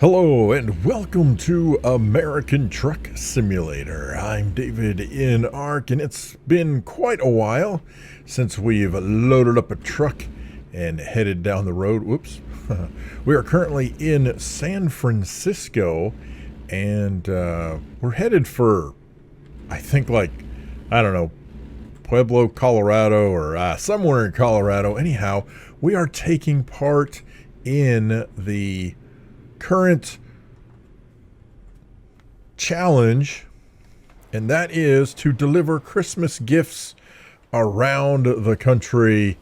Hello and welcome to American Truck Simulator. I'm davidinark, and it's been quite a while since we've loaded up a truck and headed down the road. Whoops. We are currently in San Francisco, and we're headed for, I think, I don't know, Pueblo, Colorado, or somewhere in Colorado. Anyhow, we are taking part in the current challenge, and that is to deliver Christmas gifts around the country.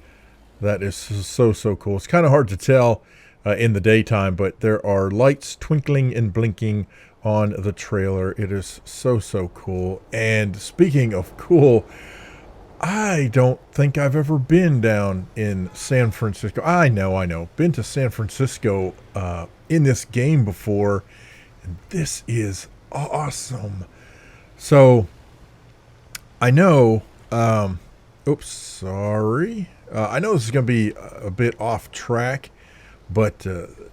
That is so cool. It's kind of hard to tell in the daytime, but there are lights twinkling and blinking on the trailer. It is so cool. And speaking of cool, I don't think I've ever been down in San Francisco. I know. Been to San Francisco in this game before, and this is awesome. So I know, oops, sorry. I know this is going to be a bit off track, but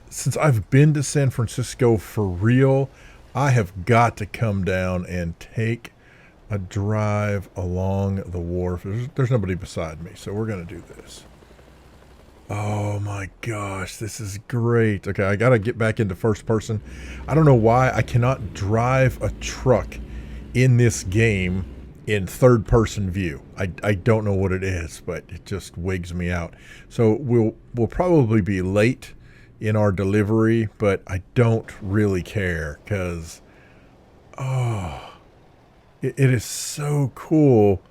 since I've been to San Francisco for real, I have got to come down and take a drive along the wharf. There's nobody beside me, so we're going to do this. Oh my gosh, this is great. Okay, I got to get back into first person. I don't know why I cannot drive a truck in this game in third person view. I don't know what it is, but it just wigs me out. So we'll probably be late in our delivery, but I don't really care because it is so cool.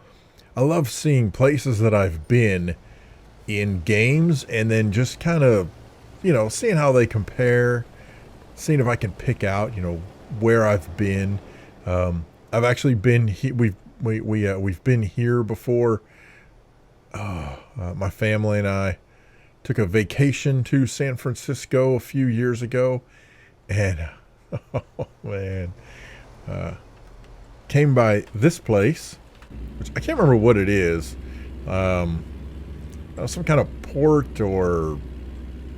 I love seeing places that I've been in games and then just kind of, seeing how they compare, seeing if I can pick out, where I've been. I've actually been we've been here before. My family and I took a vacation to San Francisco a few years ago, and oh man, came by this place, which I can't remember what it is. Some kind of port or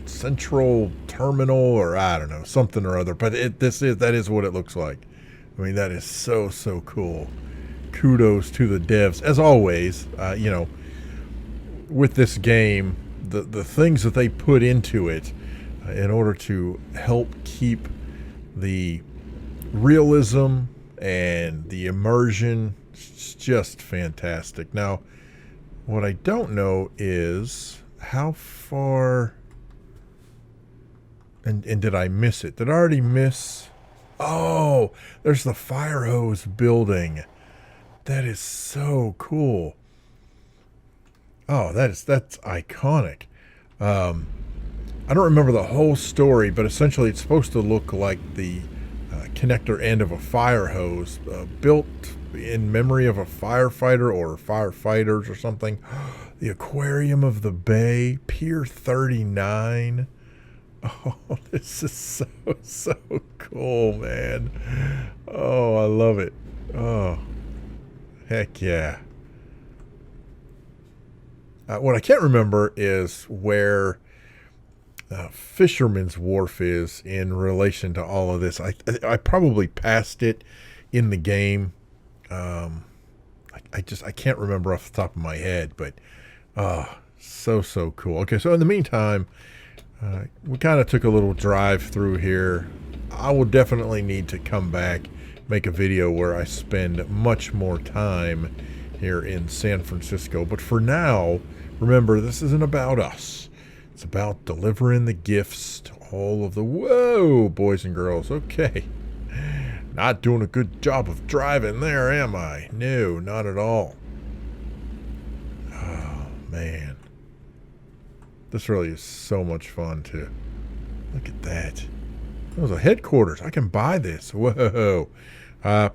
central terminal, or I don't know, something or other. But that is what it looks like. I mean, that is so cool. Kudos to the devs, as always. With this game, the things that they put into it in order to help keep the realism and the immersion, it's just fantastic. Now, what I don't know is how far, and did I miss it? Did I already miss? Oh, there's the fire hose building. That is so cool. Oh, that's iconic. I don't remember the whole story, but essentially it's supposed to look like the connector end of a fire hose, built in memory of a firefighter or firefighters or something. The Aquarium of the Bay, Pier 39. Oh, this is so cool, man. Oh, I love it. Oh, heck yeah. What I can't remember is where Fisherman's Wharf is in relation to all of this. I probably passed it in the game. I can't remember off the top of my head, but so cool. Okay, so in the meantime, we kind of took a little drive through here. I will definitely need to come back, make a video where I spend much more time here in San Francisco. But for now, remember, this isn't about us. It's about delivering the gifts to all of the, whoa, boys and girls. Okay. Not doing a good job of driving there, am I? No, not at all. Oh, man. This really is so much fun, too. Look at that. That was a headquarters. I can buy this. Whoa.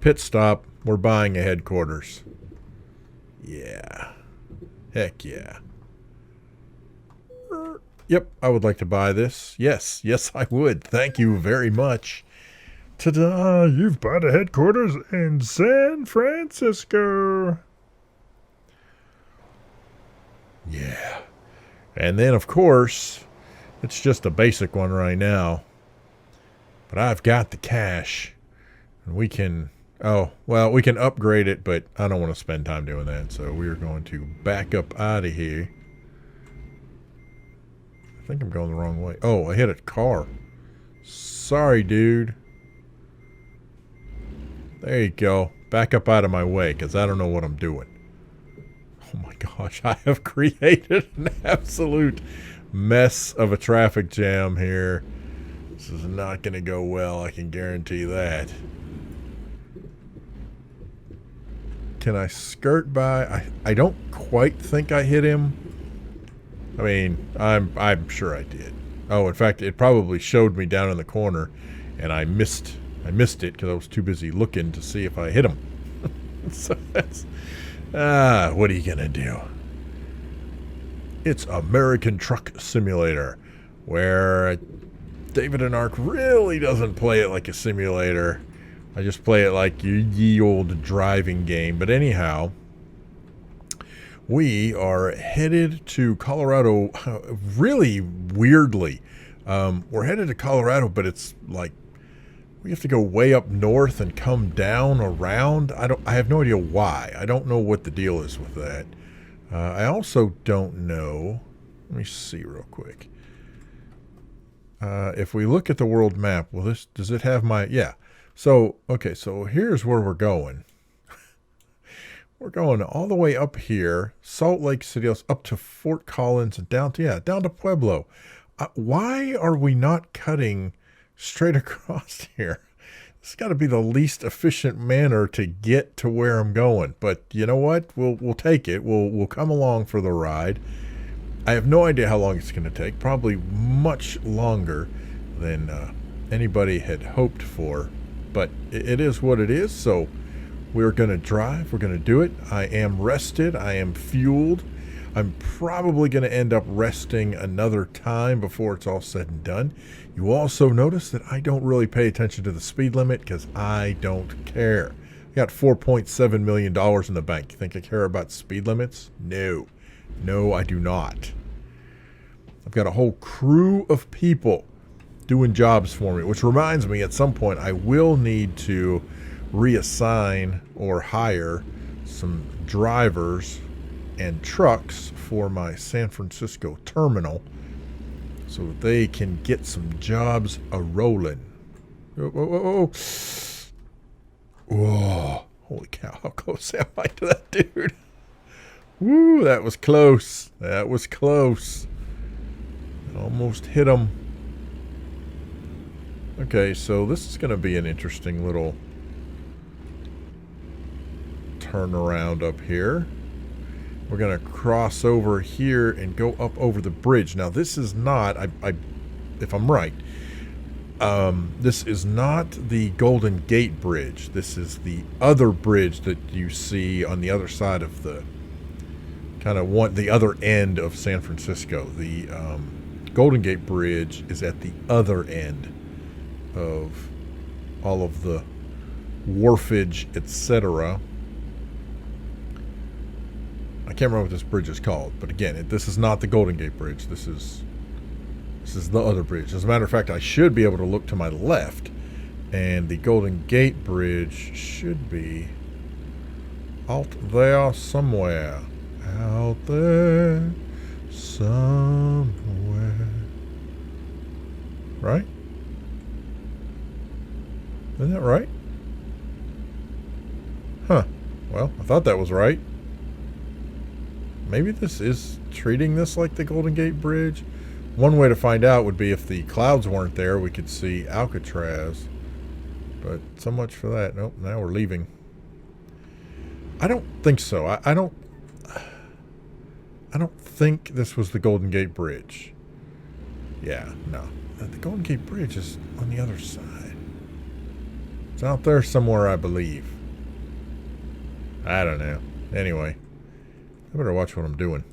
Pit stop. We're buying a headquarters. Yeah. Heck yeah. Yep, I would like to buy this. Yes, I would. Thank you very much. Ta-da! You've bought a headquarters in San Francisco. Yeah. And then, of course, it's just a basic one right now. But I've got the cash. And we can... Oh, well, we can upgrade it, but I don't want to spend time doing that. So we're going to back up out of here. I think I'm going the wrong way. Oh, I hit a car. Sorry, dude. There you go. Back up out of my way, because I don't know what I'm doing. Oh my gosh, I have created an absolute mess of a traffic jam here. This is not going to go well, I can guarantee that. Can I skirt by? I don't quite think I hit him. I mean, I'm sure I did. Oh, in fact, it probably showed me down in the corner, and I missed it because I was too busy looking to see if I hit him. So that's... what are you going to do? It's American Truck Simulator, where davidinark really doesn't play it like a simulator. I just play it like your ye old driving game. But anyhow, we are headed to Colorado really weirdly. We're headed to Colorado, but it's like we have to go way up north and come down around. I have no idea why. I don't know what the deal is with that. I also don't know. Let me see real quick. If we look at the world map, well, does it have my... Yeah. So, okay, so here's where we're going. We're going all the way up here, Salt Lake City, up to Fort Collins, and down to Pueblo. Why are we not cutting straight across here? It's got to be the least efficient manner to get to where I'm going. But you know what? We'll take it. We'll come along for the ride. I have no idea how long it's going to take. Probably much longer than anybody had hoped for. But it is what it is. So we're going to drive. We're going to do it. I am rested. I am fueled. I'm probably going to end up resting another time before it's all said and done. You also notice that I don't really pay attention to the speed limit because I don't care. I got $4.7 million in the bank. You think I care about speed limits? No. No, I do not. I've got a whole crew of people doing jobs for me, which reminds me at some point I will need to reassign or hire some drivers and trucks for my San Francisco terminal so that they can get some jobs a-rolling. Whoa. Whoa. Holy cow, how close am I to that dude? Woo, that was close. That was close. Almost hit him. Okay, so this is going to be an interesting little turnaround up here. We're going to cross over here and go up over the bridge. Now, this is not, if I'm right, this is not the Golden Gate Bridge. This is the other bridge that you see on the other side of the, the other end of San Francisco. The Golden Gate Bridge is at the other end of all of the wharfage, etc. I can't remember what this bridge is called, but again, this is not the Golden Gate Bridge. This is the other bridge. As a matter of fact, I should be able to look to my left, and the Golden Gate Bridge should be out there somewhere. Out there somewhere. Right? Isn't that right? Huh. Well, I thought that was right. Maybe this is treating this like the Golden Gate Bridge. One way to find out would be if the clouds weren't there, we could see Alcatraz. But so much for that. Nope, now we're leaving. I don't think so. I don't think this was the Golden Gate Bridge. Yeah, no. The Golden Gate Bridge is on the other side. It's out there somewhere, I believe. I don't know. Anyway, I better watch what I'm doing.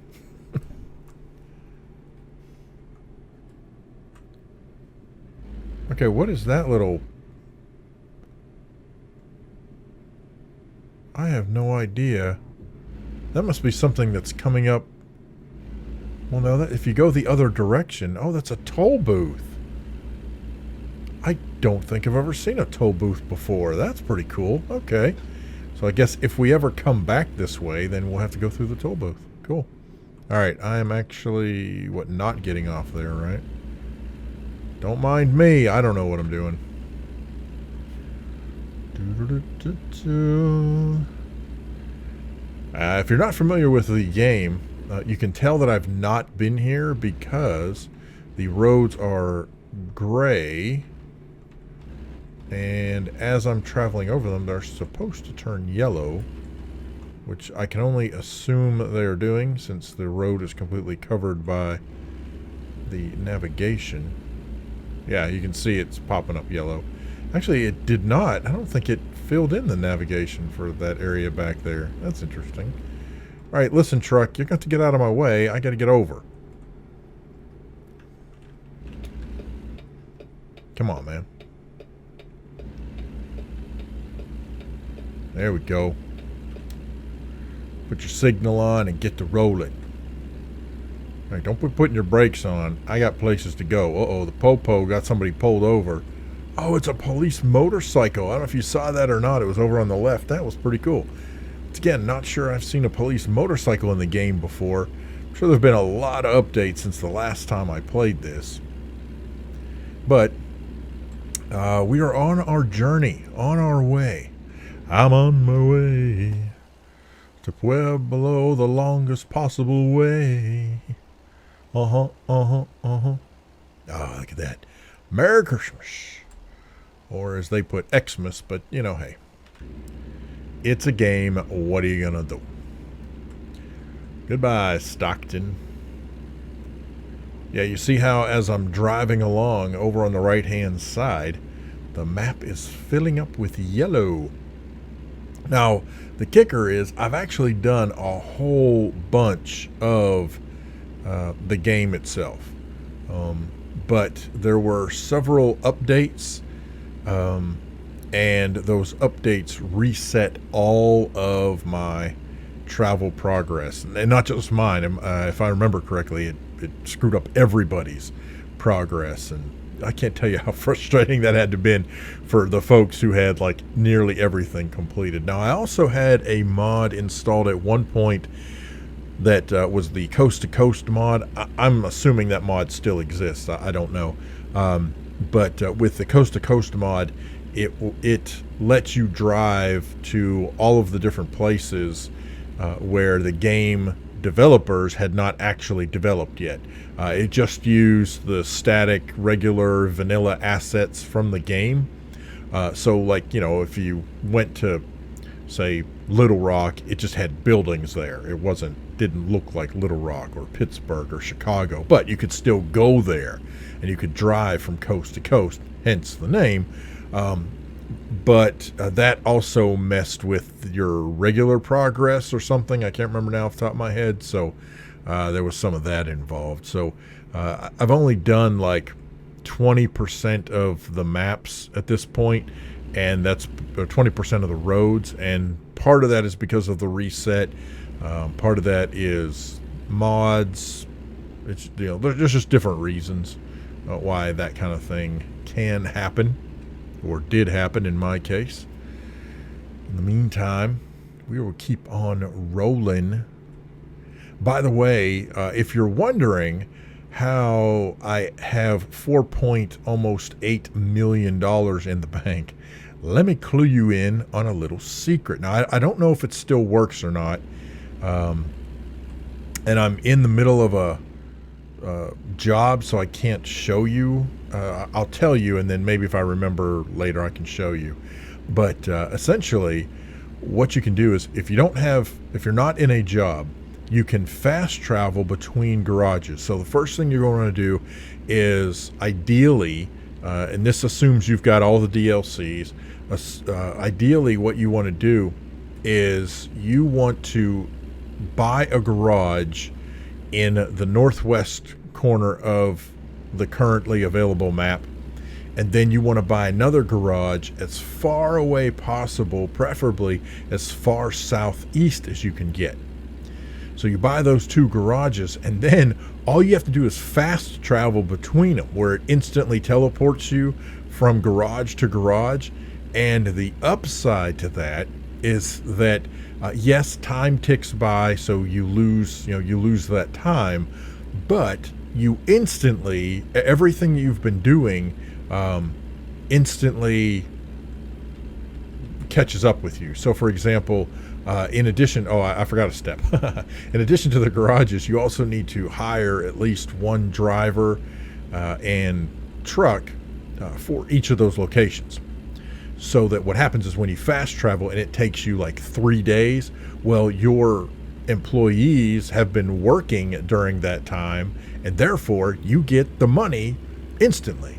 Okay, what is that little... I have no idea. That must be something that's coming up. Well, no, if you go the other direction... Oh, that's a toll booth. don't think I've ever seen a toll booth before. That's pretty cool. Okay. So I guess if we ever come back this way, then we'll have to go through the toll booth. Cool. All right. I am actually, not getting off there, right? Don't mind me. I don't know what I'm doing. If you're not familiar with the game, you can tell that I've not been here because the roads are gray, and as I'm traveling over them, they're supposed to turn yellow, which I can only assume they're doing since the road is completely covered by the navigation. Yeah, you can see it's popping up yellow. Actually, it did not. I don't think it filled in the navigation for that area back there. That's interesting. All right, listen, truck, you're going to get out of my way. I got to get over. Come on, man. There we go. Put your signal on and get to rolling. All right, don't be putting your brakes on. I got places to go. Uh-oh, the Popo got somebody pulled over. Oh, it's a police motorcycle. I don't know if you saw that or not. It was over on the left. That was pretty cool. Again, not sure I've seen a police motorcycle in the game before. I'm sure there's been a lot of updates since the last time I played this. But we are on our journey, on our way. I'm on my way to Pueblo the longest possible way. Oh, look at that. Merry Christmas. Or as they put, Xmas, but, you know, hey. It's a game. What are you going to do? Goodbye, Stockton. Yeah, you see how as I'm driving along over on the right-hand side, the map is filling up with yellow. Now, the kicker is I've actually done a whole bunch of the game itself. But there were several updates, and those updates reset all of my travel progress. And not just mine. If I remember correctly, it screwed up everybody's progress. And I can't tell you how frustrating that had to been for the folks who had like nearly everything completed. Now, I also had a mod installed at one point that was the Coast to Coast mod. I'm assuming that mod still exists. I don't know. But with the Coast to Coast mod, it lets you drive to all of the different places where the game developers had not actually developed yet. It just used the static, regular, vanilla assets from the game. So, like, you know, if you went to, say, Little Rock, it just had buildings there. It didn't look like Little Rock or Pittsburgh or Chicago, but you could still go there and you could drive from coast to coast, hence the name. But that also messed with your regular progress or something. I can't remember now off the top of my head. So there was some of that involved. So I've only done like 20% of the maps at this point, and that's 20% of the roads. And part of that is because of the reset. Part of that is mods. It's, you know, there's just different reasons why that kind of thing can happen, or did happen in my case. In the meantime, we will keep on rolling. By the way, if you're wondering how I have almost $8 million in the bank, let me clue you in on a little secret. Now, I don't know if it still works or not. And I'm in the middle of a job, so I can't show you. I'll tell you, and then maybe if I remember later, I can show you. But essentially, what you can do is, if you're not in a job, you can fast travel between garages. So the first thing you're going to do is, ideally, and this assumes you've got all the DLCs, ideally what you want to do is you want to buy a garage in the northwest corner of the currently available map, and then you want to buy another garage as far away possible, preferably as far southeast as you can get. So you buy those two garages, and then all you have to do is fast travel between them, where it instantly teleports you from garage to garage. And the upside to that is that yes, time ticks by, so you lose that time, but you instantly, everything you've been doing instantly catches up with you. So for example, in addition, I forgot a step. In addition to the garages, you also need to hire at least one driver and truck for each of those locations. So that what happens is when you fast travel and it takes you like 3 days, well, your employees have been working during that time, and therefore you get the money instantly.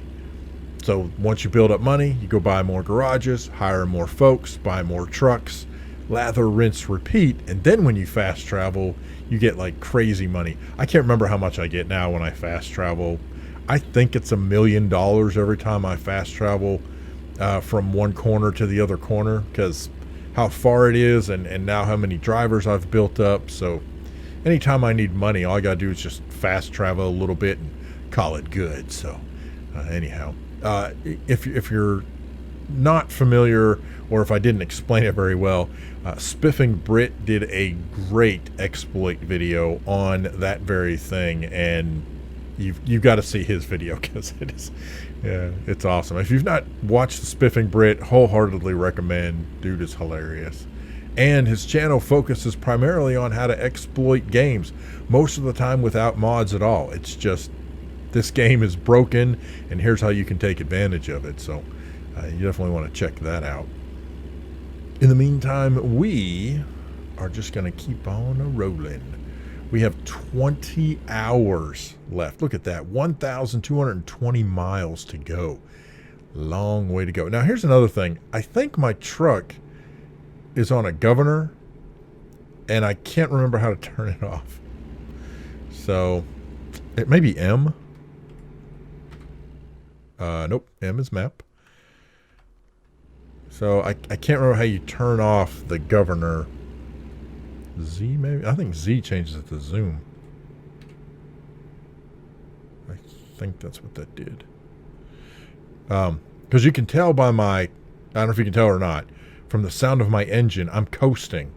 So once you build up money, you go buy more garages, hire more folks, buy more trucks, lather, rinse, repeat. And then when you fast travel, you get like crazy money. I can't remember how much I get now when I fast travel. I think it's $1 million every time I fast travel from one corner to the other corner, because how far it is and now how many drivers I've built up. So anytime I need money, all I got to do is just fast travel a little bit and call it good. So anyhow, if you're not familiar, or if I didn't explain it very well, Spiffing Brit did a great exploit video on that very thing, and you've got to see his video because it's awesome. If you've not watched the Spiffing Brit, wholeheartedly recommend. Dude is hilarious. And his channel focuses primarily on how to exploit games, most of the time without mods at all. It's just, this game is broken and here's how you can take advantage of it. So you definitely want to check that out. In the meantime, we are just going to keep on rolling. We have 20 hours left. Look at that, 1,220 miles to go. Long way to go. Now, here's another thing. I think my truck is on a governor, and I can't remember how to turn it off. So, it may be M. Nope, M is map. So, I can't remember how you turn off the governor. Z maybe? I think Z changes it to zoom. I think that's what that did. Because you can tell by my, I don't know if you can tell or not, from the sound of my engine, I'm coasting,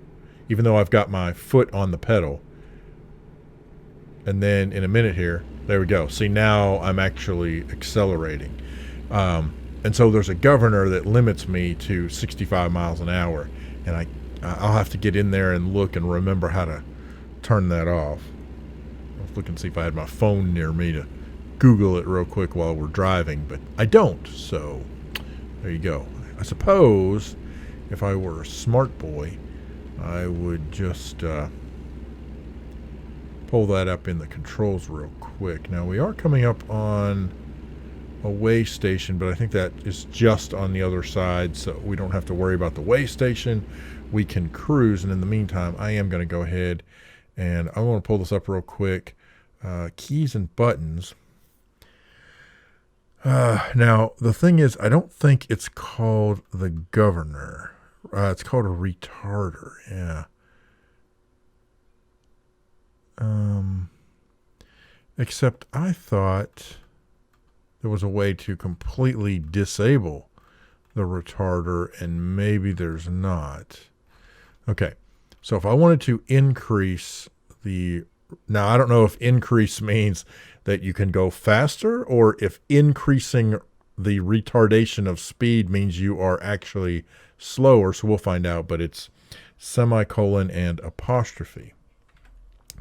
even though I've got my foot on the pedal. And then in a minute here, there we go. See, now I'm actually accelerating. And so there's a governor that limits me to 65 miles an hour. And I'll have to get in there and look and remember how to turn that off. I'll look and see if I had my phone near me to Google it real quick while we're driving, but I don't. So there you go. I suppose if I were a smart boy, I would just pull that up in the controls real quick. Now we are coming up on a way station, but I think that is just on the other side, so we don't have to worry about the way station. We can cruise, and in the meantime, I am going to go ahead and I want to pull this up real quick. Keys and buttons. Now, the thing is, I don't think it's called the governor. It's called a retarder, yeah. Except I thought there was a way to completely disable the retarder, and maybe there's not. Okay, so if I wanted to increase the... Now, I don't know if increase means that you can go faster, or if increasing the retardation of speed means you are actually slower. So we'll find out, but it's semicolon and apostrophe.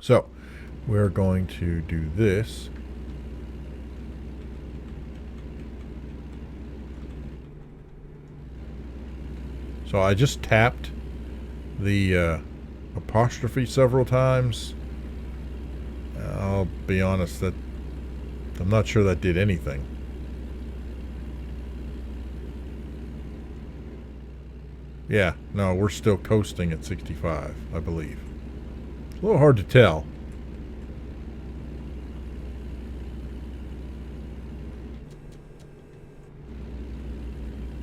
So we're going to do this. So I just tapped the apostrophe several times. I'll be honest, that I'm not sure that did anything. Yeah, no, we're still coasting at 65, I believe. It's a little hard to tell.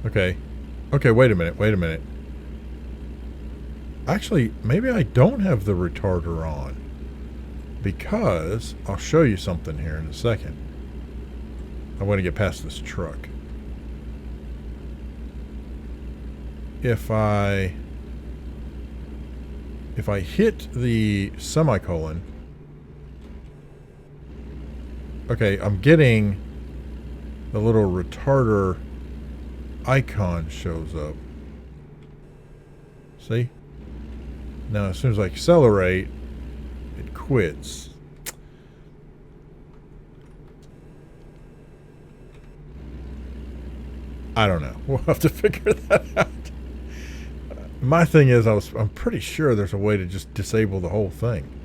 Okay. Okay, wait a minute. Actually, maybe I don't have the retarder on, because I'll show you something here in a second. I want to get past this truck. if I hit the semicolon, okay, I'm getting the little retarder icon shows up. See? Now as soon as I accelerate, it quits. I don't know. We'll have to figure that out. My thing is, I'm pretty sure there's a way to just disable the whole thing.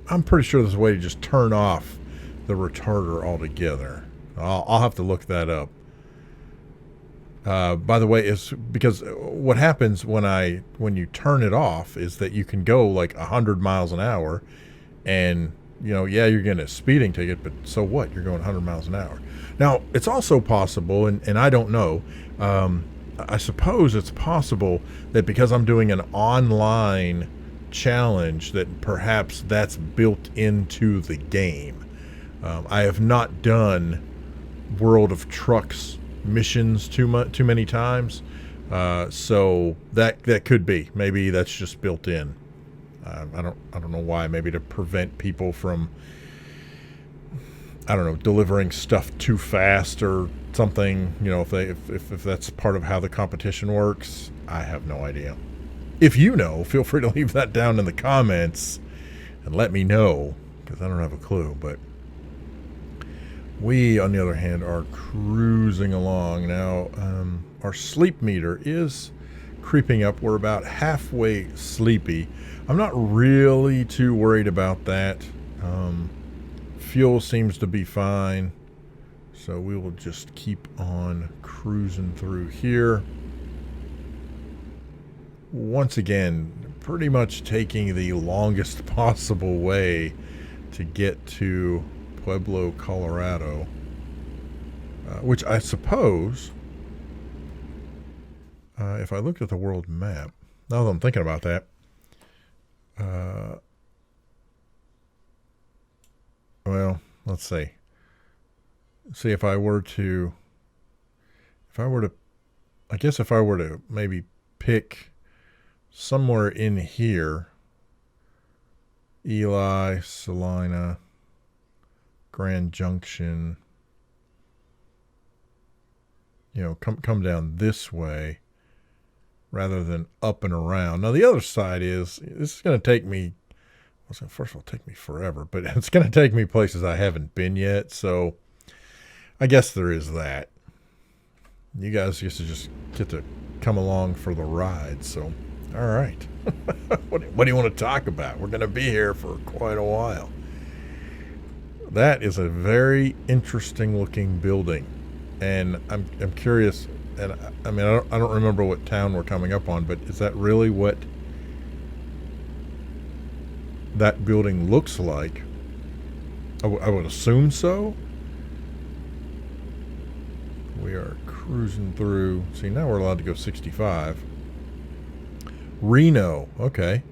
I'm pretty sure there's a way to just turn off the retarder altogether. I'll have to look that up. By the way, is because what happens when you turn it off is that you can go like 100 miles an hour, and you know, yeah, you're getting a speeding ticket, but so what? You're going 100 miles an hour. Now, it's also possible, and I don't know. I suppose it's possible that because I'm doing an online challenge, that perhaps that's built into the game. I have not done World of Trucks missions too many times, so that could be. Maybe that's just built in. I don't know why. Maybe to prevent people from, I don't know, delivering stuff too fast or something. You know, if that's part of how the competition works, I have no idea. If you know, feel free to leave that down in the comments and let me know, because I don't have a clue. But we, on the other hand, are cruising along now. Our sleep meter is creeping up. We're about halfway sleepy. I'm not really too worried about that. Fuel seems to be fine, so we will just keep on cruising through here. Once again, pretty much taking the longest possible way to get to Pueblo, Colorado, which I suppose, if I looked at the world map, now that I'm thinking about that, well, let's see. See if I were to, I guess if I were to maybe pick somewhere in here, Ely, Salina, Grand Junction, you know, come down this way rather than up and around. Now the other side is, this is going to take me, well, first of all, take me forever, but it's going to take me places I haven't been yet, so I guess there is that. You guys used to just get to come along for the ride, so all right. What do you want to talk about? We're going to be here for quite a while. That is a very interesting looking building, and I'm curious. And I mean, I don't remember what town we're coming up on, but is that really what that building looks like? I would assume so. We are cruising through. See, now we're allowed to go 65. Reno. Okay.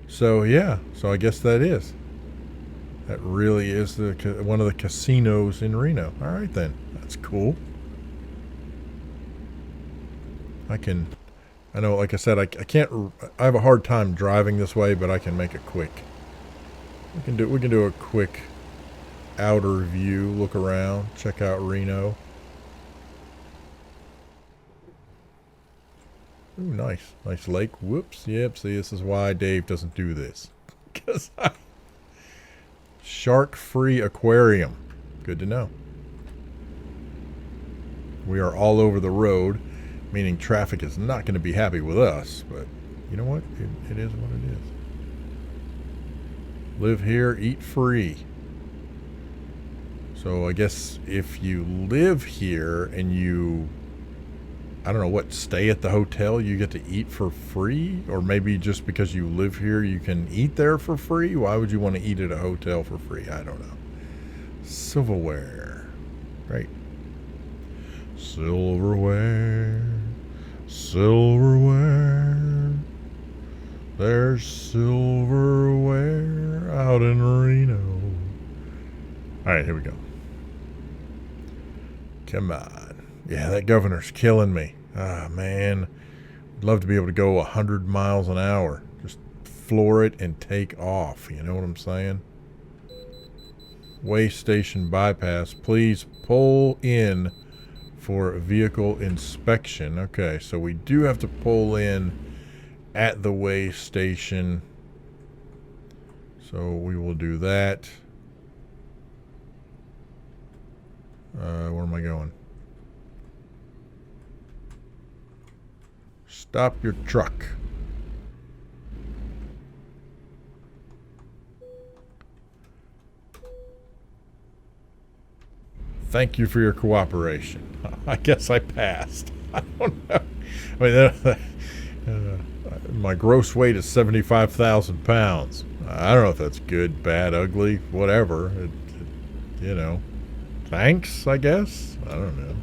So, yeah. So I guess that really is one of the casinos in Reno. All right, then. That's cool. I know, like I said, I have a hard time driving this way, but I can make it quick. We can do a quick outer view, look around, check out Reno. Ooh, nice lake. Whoops. Yep. See, this is why Dave doesn't do this. Because shark-free aquarium. Good to know. We are all over the road, meaning traffic is not going to be happy with us. But you know what? It is what it is. Live here, eat free. So I guess if you live here and you, I don't know what, stay at the hotel, you get to eat for free? Or maybe just because you live here, you can eat there for free? Why would you want to eat at a hotel for free? I don't know. Silverware. Right. Silverware. Silverware. There's silverware out in All right, here we go. Come on. Yeah, that governor's killing me. Ah, man. I'd love to be able to go 100 miles an hour. Just floor it and take off. You know what I'm saying? Way station bypass. Please pull in for vehicle inspection. Okay, so we do have to pull in at the way station. So we will do that. Where am I going? Stop your truck. Thank you for your cooperation. I guess I passed. I don't know. I mean, my gross weight is 75,000 pounds. I don't know if that's good, bad, ugly, whatever. You know. Thanks, I guess. I don't know.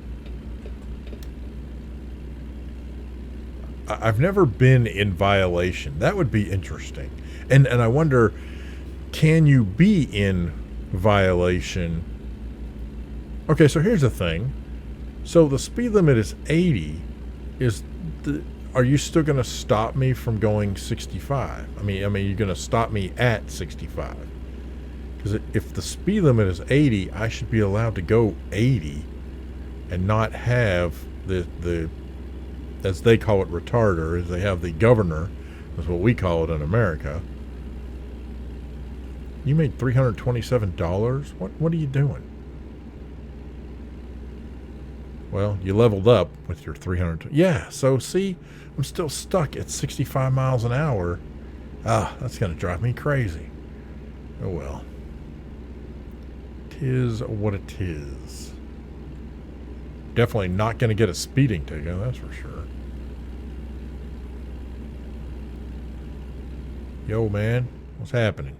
I've never been in violation. That would be interesting. And I wonder, can you be in violation? Okay, so here's the thing. So the speed limit is 80. Are you still going to stop me from going 65? I mean, you're going to stop me at 65. Because if the speed limit is 80, I should be allowed to go 80 and not have the as they call it, retarder, as they have the governor. That's what we call it in America. You made $327? What are you doing? Well, you leveled up with your 300. Yeah, so see, I'm still stuck at 65 miles an hour. Ah, that's going to drive me crazy. Oh well. 'Tis what it is. Definitely not going to get a speeding ticket, that's for sure. Yo, man, what's happening?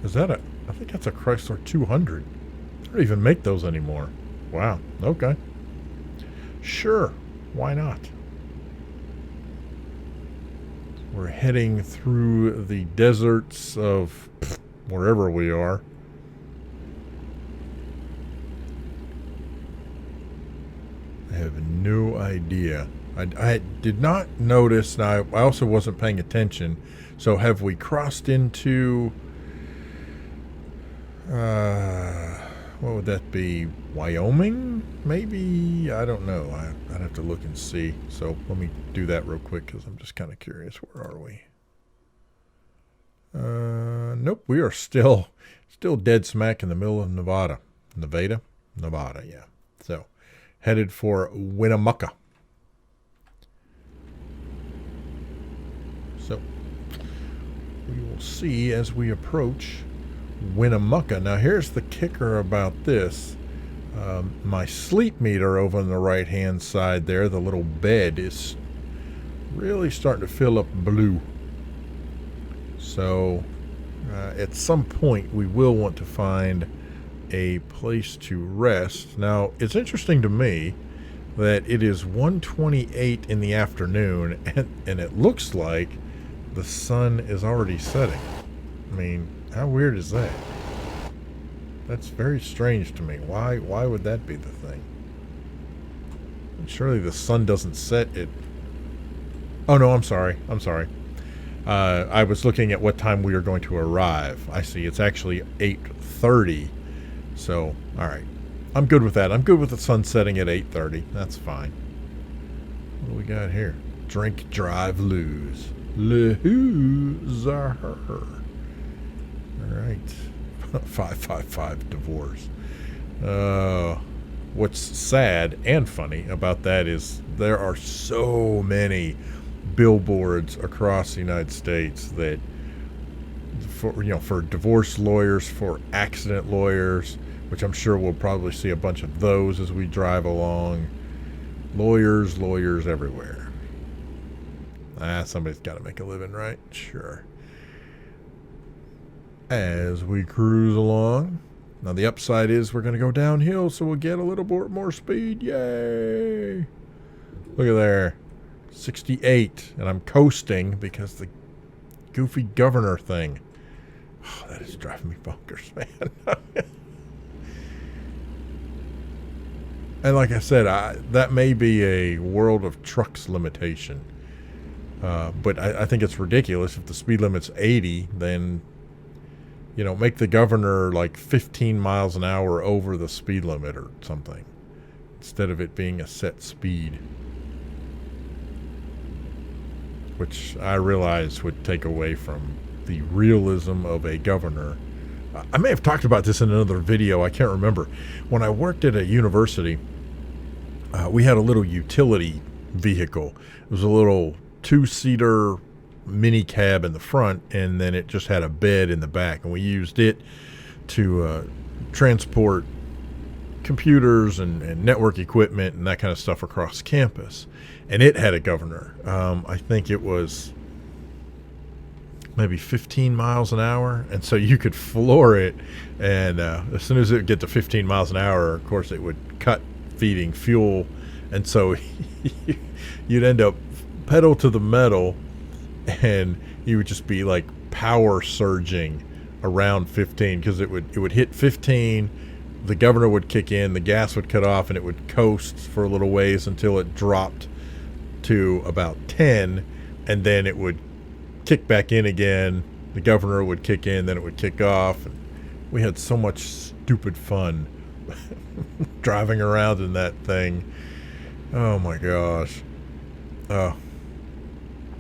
Is that I think that's a Chrysler 200. They don't even make those anymore. Wow, okay. Sure, why not? We're heading through the deserts of wherever we are. I have no idea. I did not notice, and I also wasn't paying attention. So have we crossed into, what would that be? Wyoming? Maybe? I don't know. I'd have to look and see. So let me do that real quick because I'm just kind of curious. Where are we? Nope. We are still dead smack in the middle of Nevada. Nevada, yeah. So headed for Winnemucca. So we will see as we approach Winnemucca. Now here's the kicker about this. My sleep meter over on the right hand side there, the little bed, is really starting to fill up blue. So at some point we will want to find a place to rest. Now it's interesting to me that it is 1:28 in the afternoon and it looks like the sun is already setting. I mean, how weird is that? That's very strange to me. Why would that be the thing? And surely the sun doesn't set at... Oh no, I'm sorry. I was looking at what time we are going to arrive. I see. It's actually 8:30. So, all right. I'm good with that. I'm good with the sun setting at 8:30. That's fine. What do we got here? Drink, drive, lose. Loser. All right. 555 divorce. What's sad and funny about that is there are so many billboards across the United States that for divorce lawyers, for accident lawyers, which I'm sure we'll probably see a bunch of those as we drive along. Lawyers everywhere. Somebody's got to make a living, right? Sure. As we cruise along. Now the upside is we're going to go downhill, so we'll get a little more speed. Yay! Look at there. 68, and I'm coasting because the goofy governor thing. Oh, that is driving me bonkers, man. And like I said, that may be a World of Trucks limitation. But I think it's ridiculous. If the speed limit's 80, then, you know, make the governor like 15 miles an hour over the speed limit or something, instead of it being a set speed, which I realize would take away from the realism of a governor. I may have talked about this in another video. I can't remember. When I worked at a university, we had a little utility vehicle. It was a little 2-seater mini cab in the front, and then it just had a bed in the back. And we used it to transport computers and network equipment and that kind of stuff across campus. And it had a governor. I think it was maybe 15 miles an hour, and so you could floor it, and as soon as it would get to 15 miles an hour, of course it would cut feeding fuel, and so you'd end up pedal to the metal, and you would just be like power surging around 15, because it would hit 15, the governor would kick in, the gas would cut off, and it would coast for a little ways until it dropped to about 10, and then it would kick back in again. The governor would kick in, then it would kick off. And we had so much stupid fun driving around in that thing. Oh my gosh. And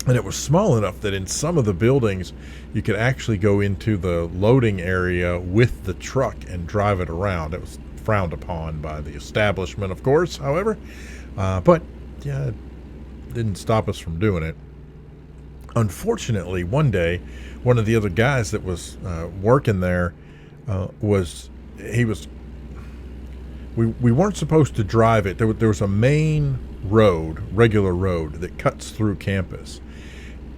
it was small enough that in some of the buildings you could actually go into the loading area with the truck and drive it around. It was frowned upon by the establishment, of course, however. But yeah, it didn't stop us from doing it. Unfortunately, one day, one of the other guys that was working there we weren't supposed to drive it. There was a main road, regular road, that cuts through campus,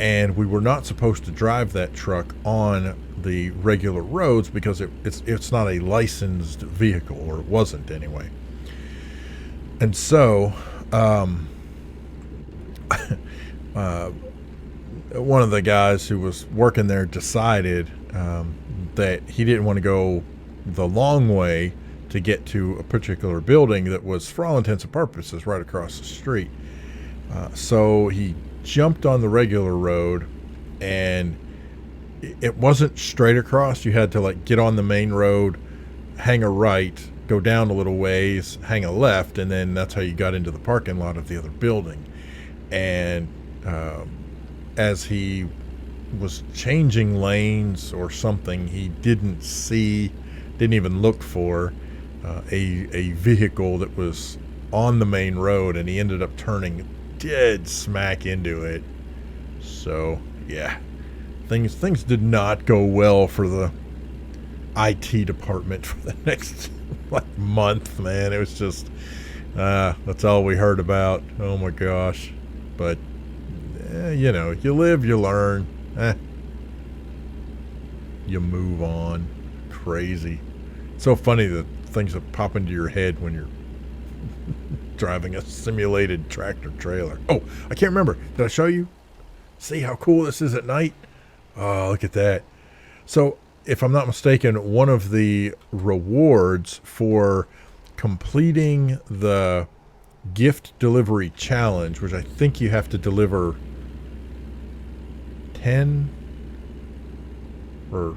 and we were not supposed to drive that truck on the regular roads because it's not a licensed vehicle, or it wasn't anyway. And so one of the guys who was working there decided that he didn't want to go the long way to get to a particular building that was, for all intents and purposes, right across the street. So he jumped on the regular road, and it wasn't straight across. You had to like get on the main road, hang a right, go down a little ways, hang a left, and then that's how you got into the parking lot of the other building. And as he was changing lanes or something, he didn't even look for a vehicle that was on the main road, and he ended up turning dead smack into it. So yeah, things did not go well for the IT department for the next like month, man. It was just that's all we heard about. Oh my gosh. But you know, you live, you learn. You move on. Crazy. It's so funny that things that pop into your head when you're driving a simulated tractor trailer. Oh, I can't remember. Did I show you? See how cool this is at night? Oh, look at that. So, if I'm not mistaken, one of the rewards for completing the gift delivery challenge, which I think you have to deliver 10 or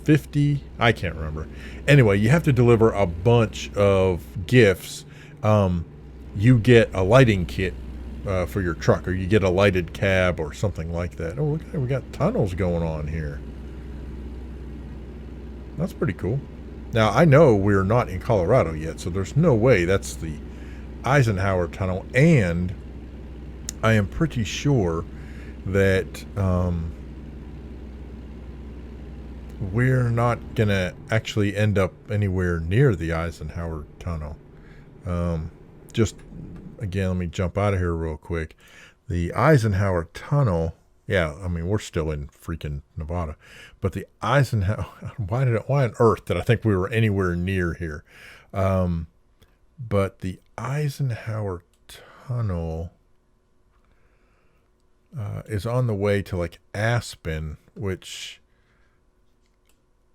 50, I can't remember. Anyway, you have to deliver a bunch of gifts. You get a lighting kit for your truck, or you get a lighted cab or something like that. Oh, look at that. We got tunnels going on here. That's pretty cool. Now, I know we're not in Colorado yet, so there's no way that's the Eisenhower tunnel, and I am pretty sure that we're not going to actually end up anywhere near the Eisenhower tunnel. Just, again, let me jump out of here real quick. The Eisenhower tunnel, yeah, I mean, we're still in freaking Nevada, but the Eisenhower, why on earth did I think we were anywhere near here? But the Eisenhower tunnel, is on the way to like Aspen, which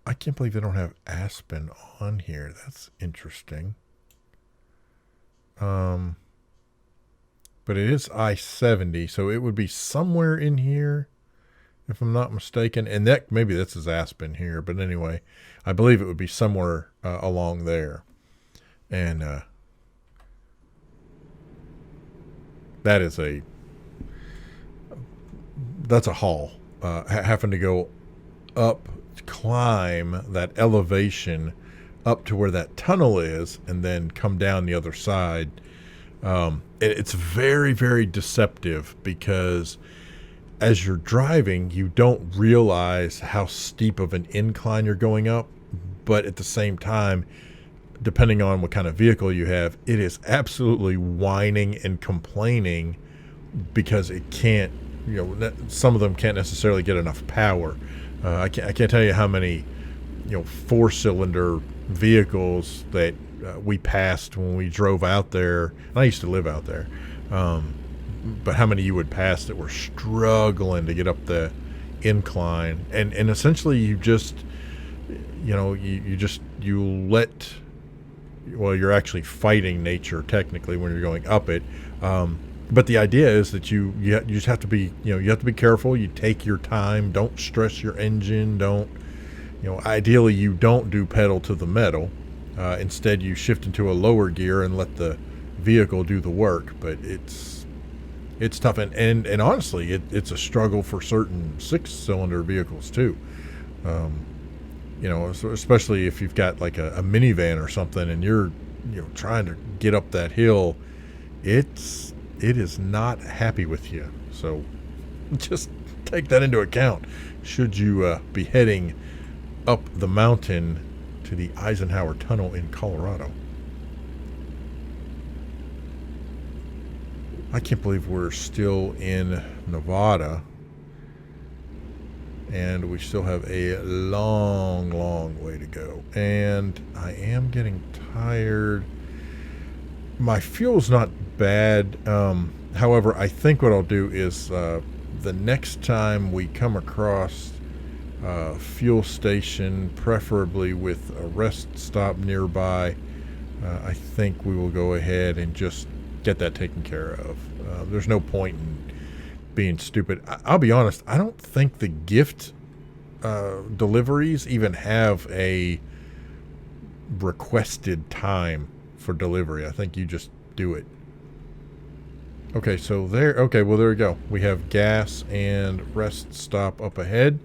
I can't believe they don't have Aspen on here. That's interesting. But it is I-70, so it would be somewhere in here, if I'm not mistaken. And that maybe this is Aspen here, but anyway, I believe it would be somewhere along there. And that's a haul. Having to go up, climb that elevation up to where that tunnel is, and then come down the other side. It's very, very deceptive, because as you're driving, you don't realize how steep of an incline you're going up. But at the same time, depending on what kind of vehicle you have, it is absolutely whining and complaining because it can't, some of them can't necessarily get enough power. I can't tell you how many, 4-cylinder vehicles that we passed when we drove out there. And I used to live out there. But how many you would pass that were struggling to get up the incline. And essentially you just, you're actually fighting nature technically when you're going up it. But the idea is that you just have to be, you have to be careful. You take your time. Don't stress your engine. Don't, ideally you don't do pedal to the metal. Instead you shift into a lower gear and let the vehicle do the work. But it's tough. And honestly, it's a struggle for certain 6-cylinder vehicles too. Especially if you've got like a minivan or something and you're, trying to get up that hill, it is not happy with you. So just take that into account should you be heading up the mountain to the Eisenhower Tunnel in Colorado. I can't believe we're still in Nevada. And we still have a long, long way to go. And I am getting tired. My fuel's not bad. However, I think what I'll do is the next time we come across a fuel station, preferably with a rest stop nearby, I think we will go ahead and just get that taken care of. There's no point in being stupid. I'll be honest, I don't think the gift deliveries even have a requested time for delivery. I think you just do it. Okay, so there we go. We have gas and rest stop up ahead.